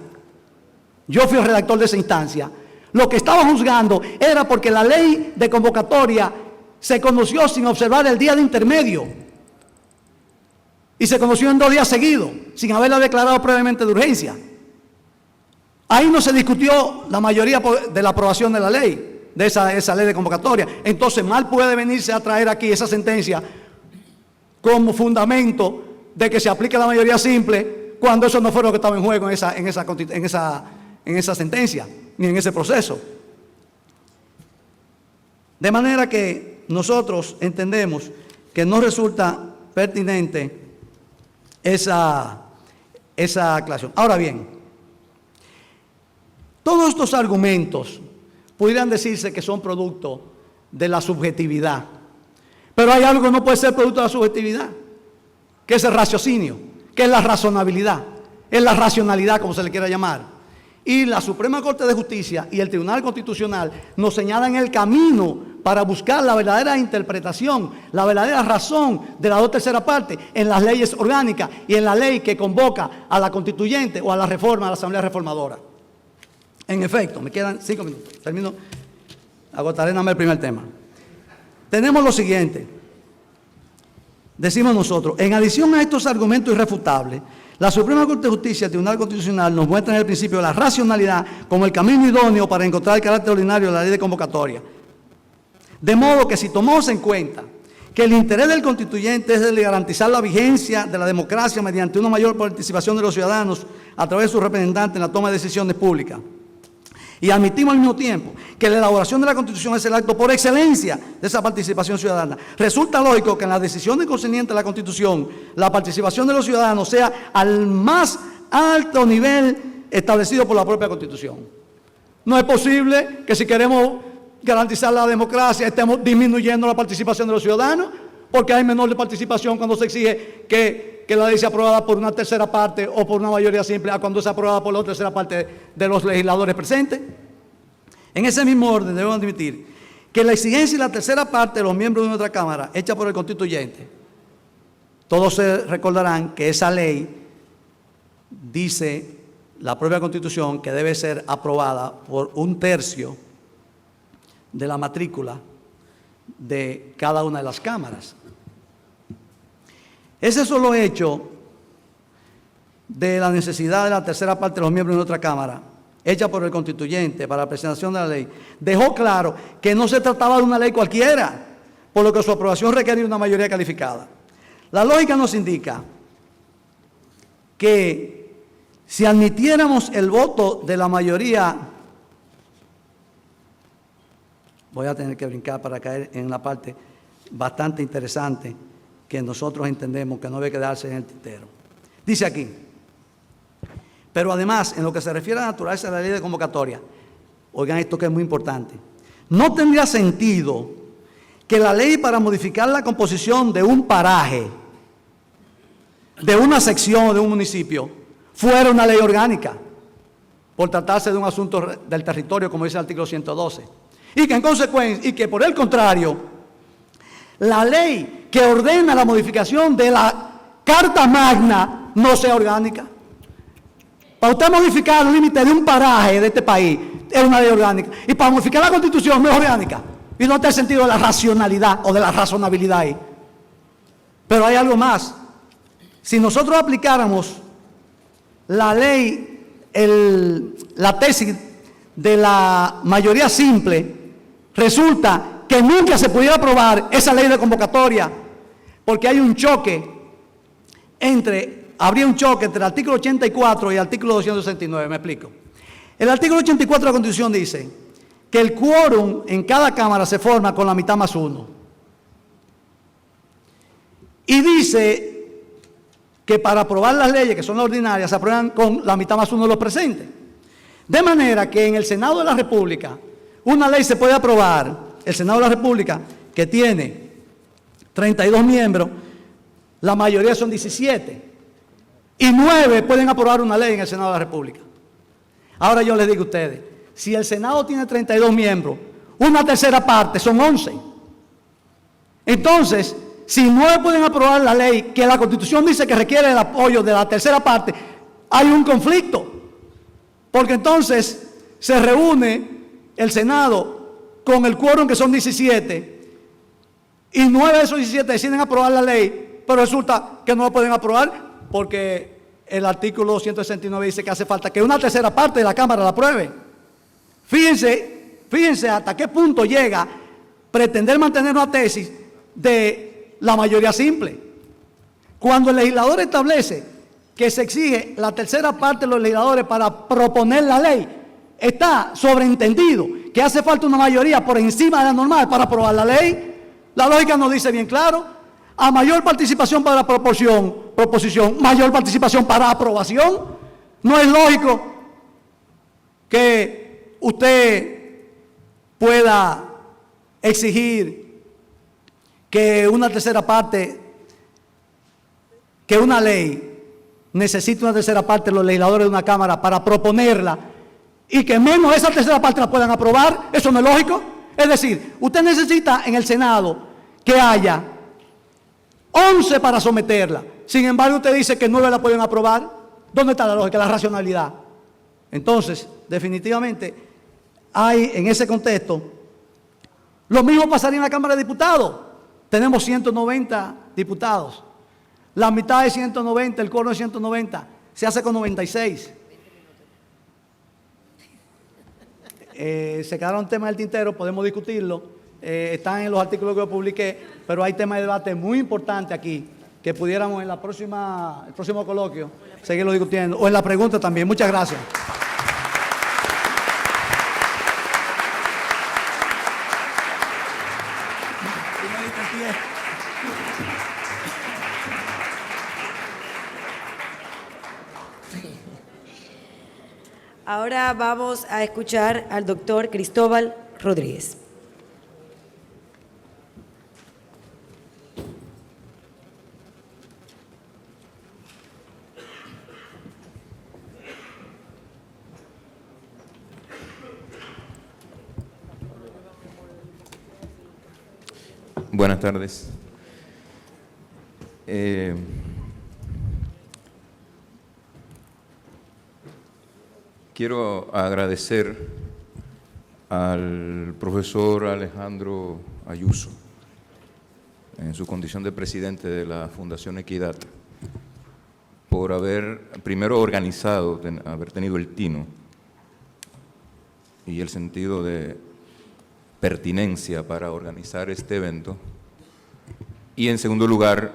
lo que estaba juzgando era porque la ley de convocatoria se conoció sin observar el día de intermedio. Y se conoció en 2 días seguidos, sin haberla declarado previamente de urgencia. Ahí no se discutió la mayoría de la aprobación de la ley, de esa ley de convocatoria. Entonces, mal puede venirse a traer aquí esa sentencia como fundamento de que se aplique la mayoría simple, cuando eso no fue lo que estaba en juego en esa sentencia, ni en ese proceso. De manera que nosotros entendemos que no resulta pertinente esa aclaración. Ahora bien, todos estos argumentos pudieran decirse que son producto de la subjetividad, pero hay algo que no puede ser producto de la subjetividad, que es el raciocinio, que es la razonabilidad, es la racionalidad, como se le quiera llamar. Y la Suprema Corte de Justicia y el Tribunal Constitucional nos señalan el camino para buscar la verdadera interpretación, la verdadera razón de la 2/3 parte en las leyes orgánicas y en la ley que convoca a la constituyente o a la reforma, a la Asamblea Reformadora. En efecto, me quedan 5 minutos, termino, agotaré nada más el primer tema. Tenemos lo siguiente, decimos nosotros, en adición a estos argumentos irrefutables, la Suprema Corte de Justicia y el Tribunal Constitucional nos muestran el principio de la racionalidad como el camino idóneo para encontrar el carácter ordinario de la ley de convocatoria. De modo que si tomamos en cuenta que el interés del constituyente es el de garantizar la vigencia de la democracia mediante una mayor participación de los ciudadanos a través de sus representantes en la toma de decisiones públicas, y admitimos al mismo tiempo que la elaboración de la Constitución es el acto por excelencia de esa participación ciudadana, resulta lógico que en las decisiones concernientes a la Constitución la participación de los ciudadanos sea al más alto nivel establecido por la propia Constitución. No es posible que si queremos garantizar la democracia estemos disminuyendo la participación de los ciudadanos, porque hay menor participación cuando se exige que la ley sea aprobada por una 1/3 parte o por una mayoría simple a cuando sea aprobada por la 1/3 parte de los legisladores presentes. En ese mismo orden debemos admitir que la exigencia y la 1/3 parte de los miembros de nuestra Cámara, hecha por el constituyente, todos se recordarán que esa ley dice, la propia Constitución, que debe ser aprobada por 1/3 de la matrícula de cada una de las cámaras. Ese solo hecho de la necesidad de la 1/3 parte de los miembros de nuestra Cámara, hecha por el constituyente para la presentación de la ley, dejó claro que no se trataba de una ley cualquiera, por lo que su aprobación requería una mayoría calificada. La lógica nos indica que si admitiéramos el voto de la mayoría, voy a tener que brincar para caer en una parte bastante interesante que nosotros entendemos que no debe quedarse en el tintero. Dice aquí, pero además, en lo que se refiere a la naturaleza de la ley de convocatoria, oigan esto que es muy importante, no tendría sentido que la ley para modificar la composición de un paraje, de una sección o de un municipio, fuera una ley orgánica, por tratarse de un asunto del territorio, como dice el artículo 112. Y que en consecuencia, y que por el contrario, la ley que ordena la modificación de la Carta Magna no sea orgánica. Para usted modificar el límite de un paraje de este país es una ley orgánica. Y para modificar la Constitución no es orgánica. Y no está el sentido de la racionalidad o de la razonabilidad ahí. Pero hay algo más. Si nosotros aplicáramos la ley, la tesis de la mayoría simple, resulta que nunca se pudiera aprobar esa ley de convocatoria, porque hay un choque habría un choque entre el artículo 84 y el artículo 269, me explico. El artículo 84 de la Constitución dice que el quórum en cada Cámara se forma con la mitad más 1. Y dice que para aprobar las leyes, que son las ordinarias, se aprueban con la mitad más 1 de los presentes. De manera que en el Senado de la República, una ley se puede aprobar, el Senado de la República, que tiene 32 miembros, la mayoría son 17, y 9 pueden aprobar una ley en el Senado de la República. Ahora yo les digo a ustedes, si el Senado tiene 32 miembros, una tercera parte son 11. Entonces, si 9 pueden aprobar la ley que la Constitución dice que requiere el apoyo de la tercera parte, hay un conflicto. Porque entonces se reúne el Senado con el quórum que son 17 y 9 de esos 17 deciden aprobar la ley, pero resulta que no lo pueden aprobar porque el artículo 169 dice que hace falta que una tercera parte de la Cámara la apruebe. Fíjense hasta qué punto llega pretender mantener una tesis de la mayoría simple. Cuando el legislador establece que se exige la tercera parte de los legisladores para proponer la ley, está sobreentendido que hace falta una mayoría por encima de la normal para aprobar la ley. La lógica nos dice bien claro, a mayor participación para proposición, mayor participación para aprobación. No es lógico que usted pueda exigir que una tercera parte, que una ley necesita una tercera parte de los legisladores de una Cámara para proponerla y que menos esa tercera parte la puedan aprobar. Eso no es lógico. Es decir, usted necesita en el Senado que haya 11 para someterla. Sin embargo, usted dice que 9 la pueden aprobar. ¿Dónde está la lógica, la racionalidad? Entonces, definitivamente, hay en ese contexto, lo mismo pasaría en la Cámara de Diputados. Tenemos 190 diputados. La mitad de 190, el quórum de 190, se hace con 96. Se quedaron temas del tintero, podemos discutirlo. Están en los artículos que yo publiqué, pero hay temas de debate muy importantes aquí que pudiéramos en el próximo coloquio seguirlo discutiendo, o en la pregunta también. Muchas gracias. Ahora vamos a escuchar al doctor Cristóbal Rodríguez. Buenas tardes. Quiero agradecer al profesor Alejandro Ayuso, en su condición de presidente de la Fundación Equidad, por haber primero organizado, haber tenido el tino y el sentido de pertinencia para organizar este evento, y en segundo lugar,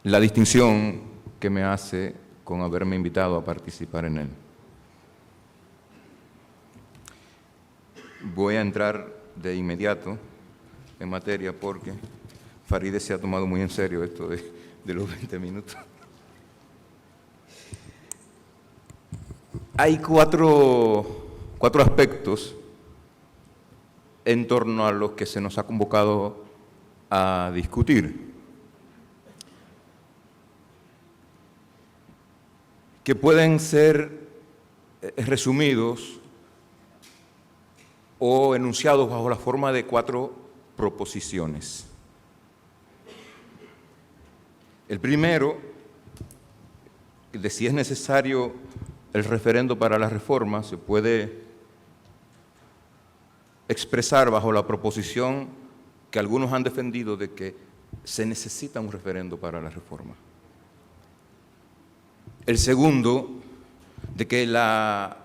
la distinción que me hace con haberme invitado a participar en él. Voy a entrar de inmediato en materia porque Farideh se ha tomado muy en serio esto de los 20 minutos. Hay cuatro aspectos en torno a los que se nos ha convocado a discutir, que pueden ser resumidos o enunciados bajo la forma de 4 proposiciones. El primero, de si es necesario el referendo para la reforma, se puede expresar bajo la proposición que algunos han defendido de que se necesita un referendo para la reforma. El segundo, de que la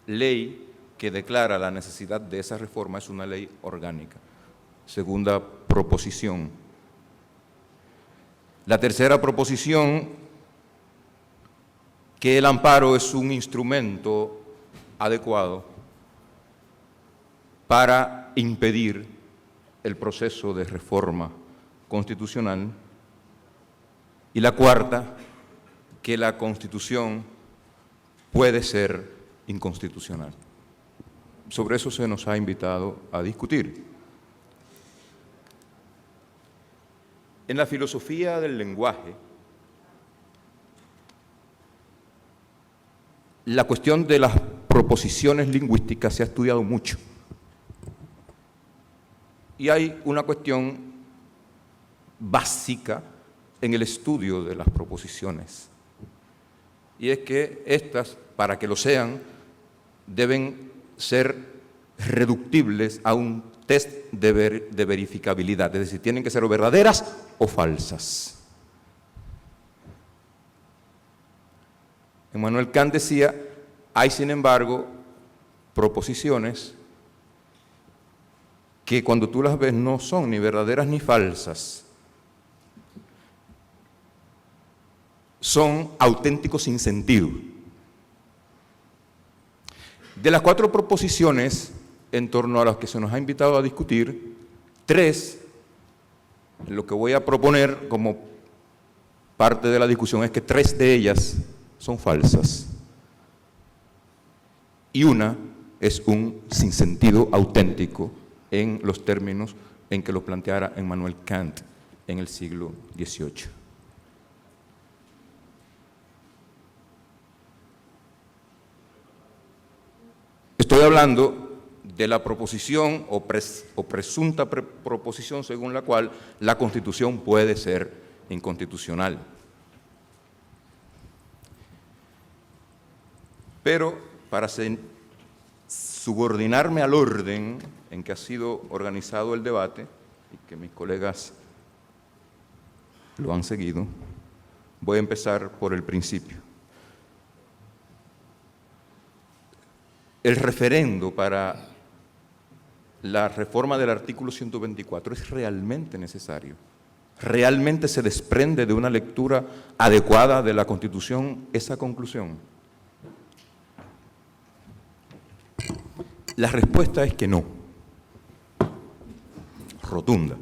ley que declara la necesidad de esa reforma es una ley orgánica. Segunda proposición. La tercera proposición, que el amparo es un instrumento adecuado para impedir el proceso de reforma constitucional. Y la cuarta, que la Constitución puede ser inconstitucional. sobre eso se nos ha invitado a discutir. En la filosofía del lenguaje, la cuestión de las proposiciones lingüísticas se ha estudiado mucho. Y hay una cuestión básica en el estudio de las proposiciones. Y es que estas, para que lo sean, deben ser reductibles a un test de verificabilidad, es decir, tienen que ser o verdaderas o falsas. Immanuel Kant decía, hay sin embargo proposiciones que cuando tú las ves no son ni verdaderas ni falsas, son auténticos sin sentido. De las 4 proposiciones en torno a las que se nos ha invitado a discutir, 3, lo que voy a proponer como parte de la discusión es que 3 de ellas son falsas y una es un sinsentido auténtico en los términos en que lo planteara Immanuel Kant en el siglo XVIII. Estoy hablando de la proposición o presunta proposición según la cual la Constitución puede ser inconstitucional. Pero para subordinarme al orden en que ha sido organizado el debate y que mis colegas lo han seguido, voy a empezar por el principio. El referendo para la reforma del artículo 124 es realmente necesario. ¿Realmente se desprende de una lectura adecuada de la Constitución esa conclusión? La respuesta es que no, rotunda.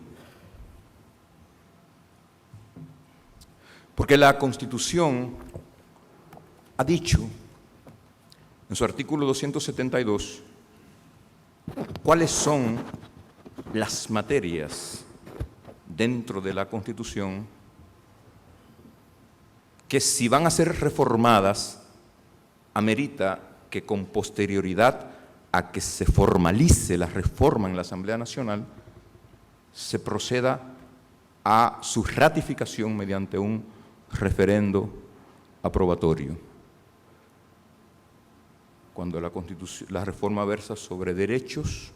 Porque la Constitución ha dicho en su artículo 272 cuáles son las materias dentro de la Constitución que si van a ser reformadas amerita que con posterioridad a que se formalice la reforma en la Asamblea Nacional se proceda a su ratificación mediante un referendo aprobatorio. Cuando la reforma versa sobre derechos,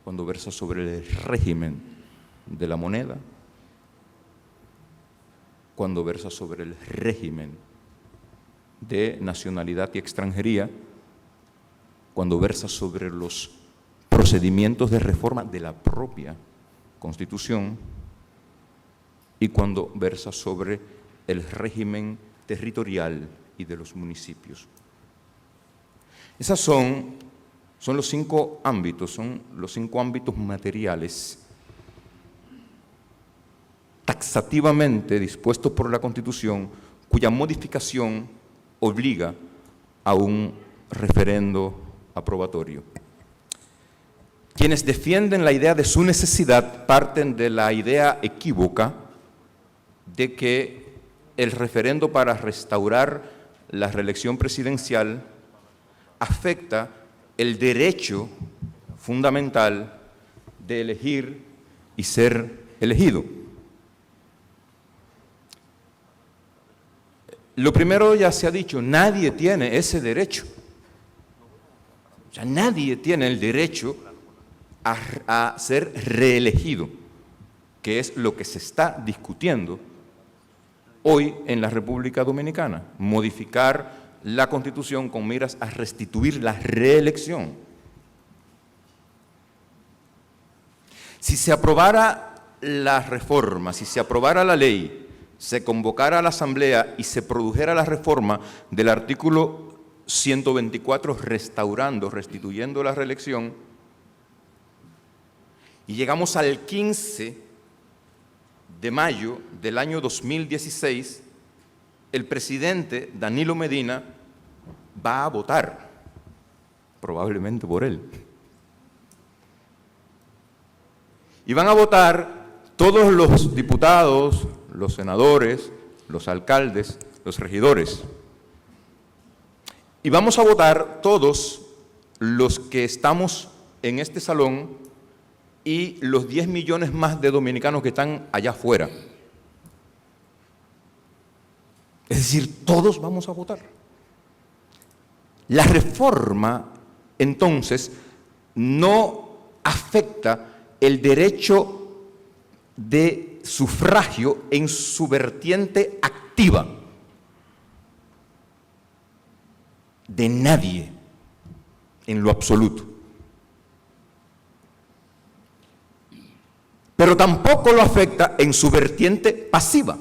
cuando versa sobre el régimen de la moneda, cuando versa sobre el régimen de nacionalidad y extranjería, cuando versa sobre los procedimientos de reforma de la propia Constitución y cuando versa sobre el régimen territorial y de los municipios. Esos son los 5 ámbitos, son los 5 ámbitos materiales taxativamente dispuestos por la Constitución, cuya modificación obliga a un referendo aprobatorio. Quienes defienden la idea de su necesidad parten de la idea equívoca de que el referendo para restaurar la reelección presidencial afecta el derecho fundamental de elegir y ser elegido. Lo primero ya se ha dicho, nadie tiene ese derecho. O sea, nadie tiene el derecho a ser reelegido, que es lo que se está discutiendo hoy en la República Dominicana, modificar la Constitución con miras a restituir la reelección. Si se aprobara la reforma, si se aprobara la ley, se convocara a la Asamblea y se produjera la reforma del artículo 124 restituyendo la reelección, y llegamos al 15 de mayo del año 2016, el presidente Danilo Medina va a votar, probablemente por él. Y van a votar todos los diputados, los senadores, los alcaldes, los regidores. Y vamos a votar todos los que estamos en este salón y los 10 millones más de dominicanos que están allá afuera. Es decir, todos vamos a votar. La reforma, entonces, no afecta el derecho de sufragio en su vertiente activa de nadie, en lo absoluto. Pero tampoco lo afecta en su vertiente pasiva.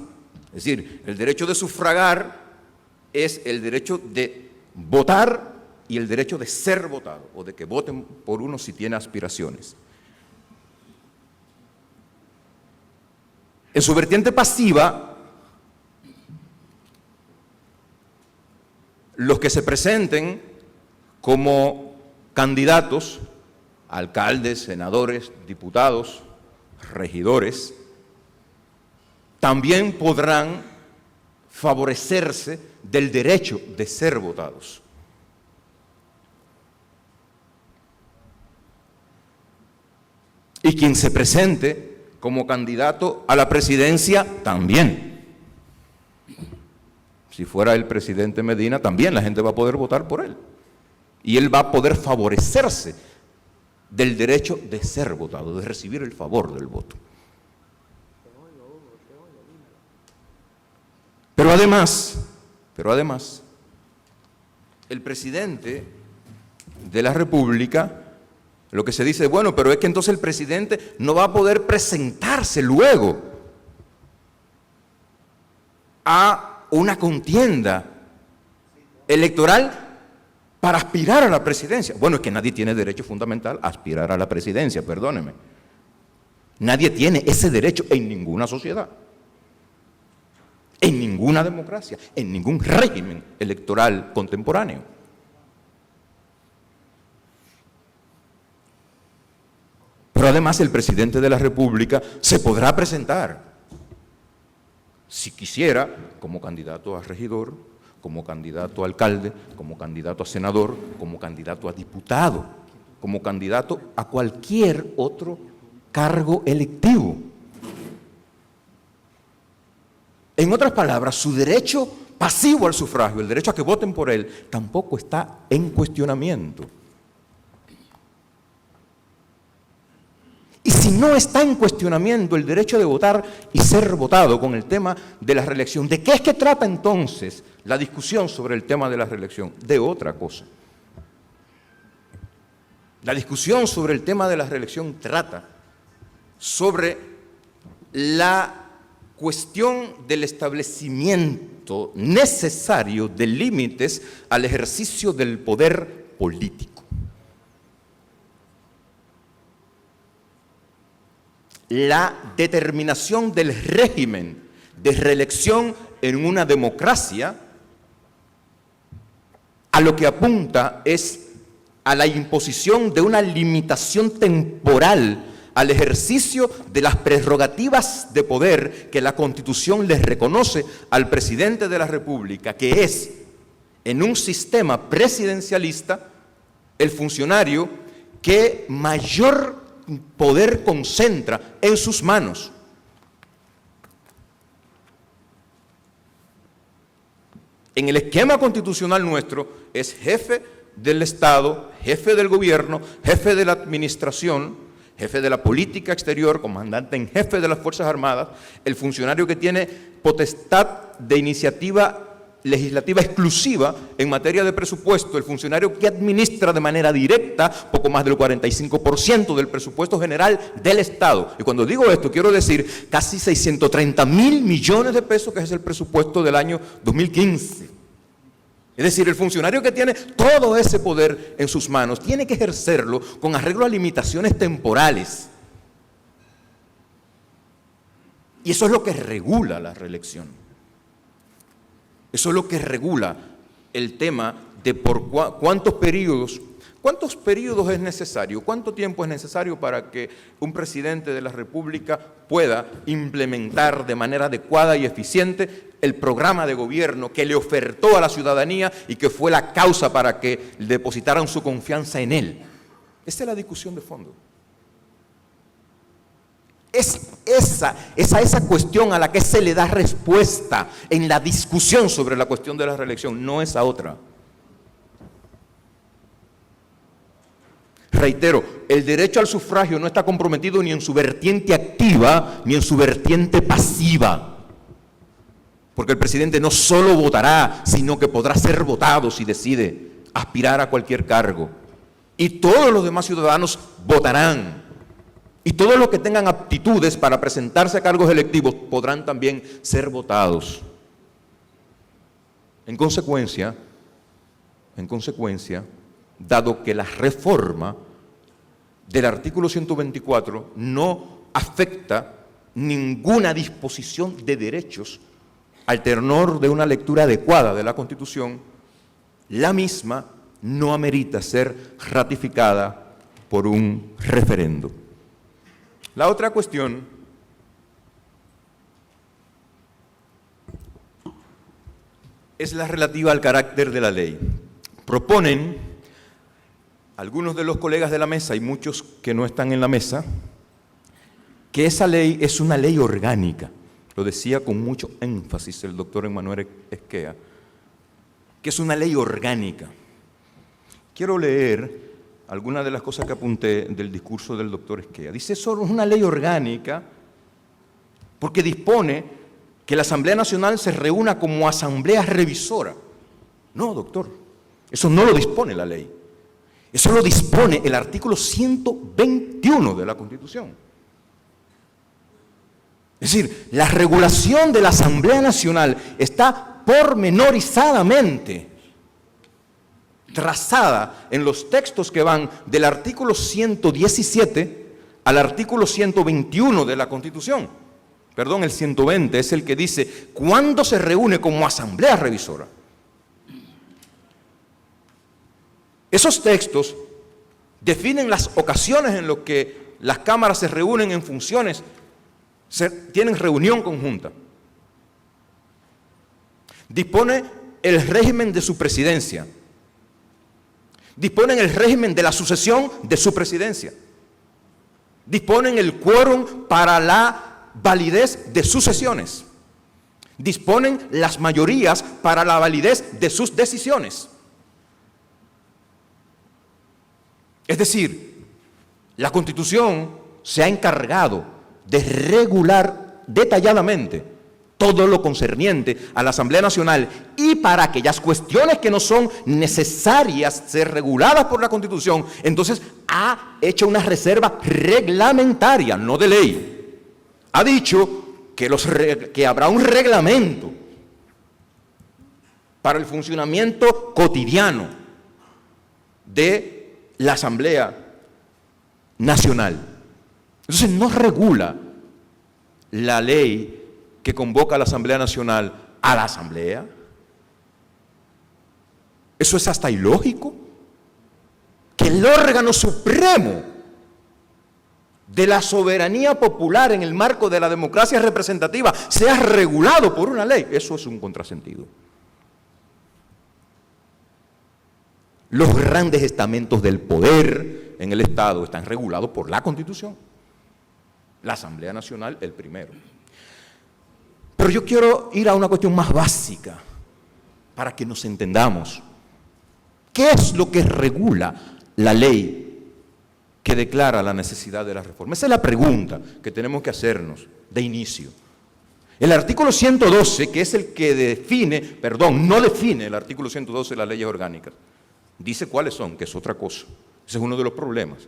Es decir, el derecho de sufragar es el derecho de votar y el derecho de ser votado, o de que voten por uno si tiene aspiraciones. En su vertiente pasiva, los que se presenten como candidatos, alcaldes, senadores, diputados, regidores, también podrán favorecerse del derecho de ser votados. Y quien se presente como candidato a la presidencia, también. Si fuera el presidente Medina, también la gente va a poder votar por él. Y él va a poder favorecerse del derecho de ser votado, de recibir el favor del voto. Pero además, el presidente de la República, lo que se dice, bueno, pero es que entonces el presidente no va a poder presentarse luego a una contienda electoral para aspirar a la presidencia. Bueno, es que nadie tiene derecho fundamental a aspirar a la presidencia, perdóneme. Nadie tiene ese derecho en ninguna sociedad, en ninguna democracia, en ningún régimen electoral contemporáneo. Pero además el presidente de la República se podrá presentar, si quisiera, como candidato a regidor, como candidato a alcalde, como candidato a senador, como candidato a diputado, como candidato a cualquier otro cargo electivo. En otras palabras, su derecho pasivo al sufragio, el derecho a que voten por él, tampoco está en cuestionamiento. Y si no está en cuestionamiento el derecho de votar y ser votado con el tema de la reelección, ¿de qué es que trata entonces la discusión sobre el tema de la reelección? De otra cosa. La discusión sobre el tema de la reelección trata sobre la cuestión del establecimiento necesario de límites al ejercicio del poder político. La determinación del régimen de reelección en una democracia a lo que apunta es a la imposición de una limitación temporal al ejercicio de las prerrogativas de poder que la Constitución les reconoce al presidente de la República, que es, en un sistema presidencialista, el funcionario que mayor poder concentra en sus manos. En el esquema constitucional nuestro es jefe del Estado, jefe del gobierno, jefe de la administración, jefe de la política exterior, comandante en jefe de las Fuerzas Armadas, el funcionario que tiene potestad de iniciativa legislativa exclusiva en materia de presupuesto, el funcionario que administra de manera directa poco más del 45% del presupuesto general del Estado. Y cuando digo esto, quiero decir casi 630.000 millones de pesos, que es el presupuesto del año 2015. Es decir, el funcionario que tiene todo ese poder en sus manos tiene que ejercerlo con arreglo a limitaciones temporales. Y eso es lo que regula la reelección. Eso es lo que regula el tema de por cuántos periodos es necesario, cuánto tiempo es necesario para que un presidente de la República pueda implementar de manera adecuada y eficiente el programa de gobierno que le ofertó a la ciudadanía y que fue la causa para que depositaran su confianza en él. Esa es la discusión de fondo. Es esa cuestión a la que se le da respuesta en la discusión sobre la cuestión de la reelección, no esa otra. Reitero, el derecho al sufragio no está comprometido ni en su vertiente activa ni en su vertiente pasiva. Porque el presidente no solo votará, sino que podrá ser votado si decide aspirar a cualquier cargo. Y todos los demás ciudadanos votarán. Y todos los que tengan aptitudes para presentarse a cargos electivos podrán también ser votados. En consecuencia, dado que la reforma del artículo 124 no afecta ninguna disposición de derechos al tenor de una lectura adecuada de la Constitución, la misma no amerita ser ratificada por un referendo. La otra cuestión es la relativa al carácter de la ley. Proponen algunos de los colegas de la mesa y muchos que no están en la mesa que esa ley es una ley orgánica. Lo decía con mucho énfasis el doctor Emmanuel Esquea, que es una ley orgánica. Quiero leer algunas de las cosas que apunté del discurso del doctor Esquea. Dice, eso es una ley orgánica porque dispone que la Asamblea Nacional se reúna como asamblea revisora. No, doctor, eso no lo dispone la ley. Eso lo dispone el artículo 121 de la Constitución. Es decir, la regulación de la Asamblea Nacional está pormenorizadamente trazada en los textos que van del artículo 117 al artículo 121 de la Constitución. Perdón, el 120 es el que dice cuándo se reúne como asamblea revisora. Esos textos definen las ocasiones en las que las cámaras se reúnen en funciones, tienen reunión conjunta. Dispone el régimen de su presidencia. Disponen el régimen de la sucesión de su presidencia. Disponen el quórum para la validez de sus sesiones. Disponen las mayorías para la validez de sus decisiones. Es decir, la Constitución se ha encargado de regular detalladamente todo lo concerniente a la Asamblea Nacional y para aquellas cuestiones que no son necesarias ser reguladas por la Constitución, entonces ha hecho una reserva reglamentaria, no de ley. Ha dicho que habrá un reglamento para el funcionamiento cotidiano de la Asamblea Nacional. Entonces no regula la ley que convoca a la Asamblea Nacional a la Asamblea. Eso es hasta ilógico. Que el órgano supremo de la soberanía popular en el marco de la democracia representativa sea regulado por una ley, eso es un contrasentido. Los grandes estamentos del poder en el Estado están regulados por la Constitución. La Asamblea Nacional, el primero. Pero yo quiero ir a una cuestión más básica para que nos entendamos. ¿Qué es lo que regula la ley que declara la necesidad de la reforma? Esa es la pregunta que tenemos que hacernos de inicio. El artículo 112, que es el que define, no define el artículo 112 de las leyes orgánicas, dice cuáles son, que es otra cosa. Ese es uno de los problemas.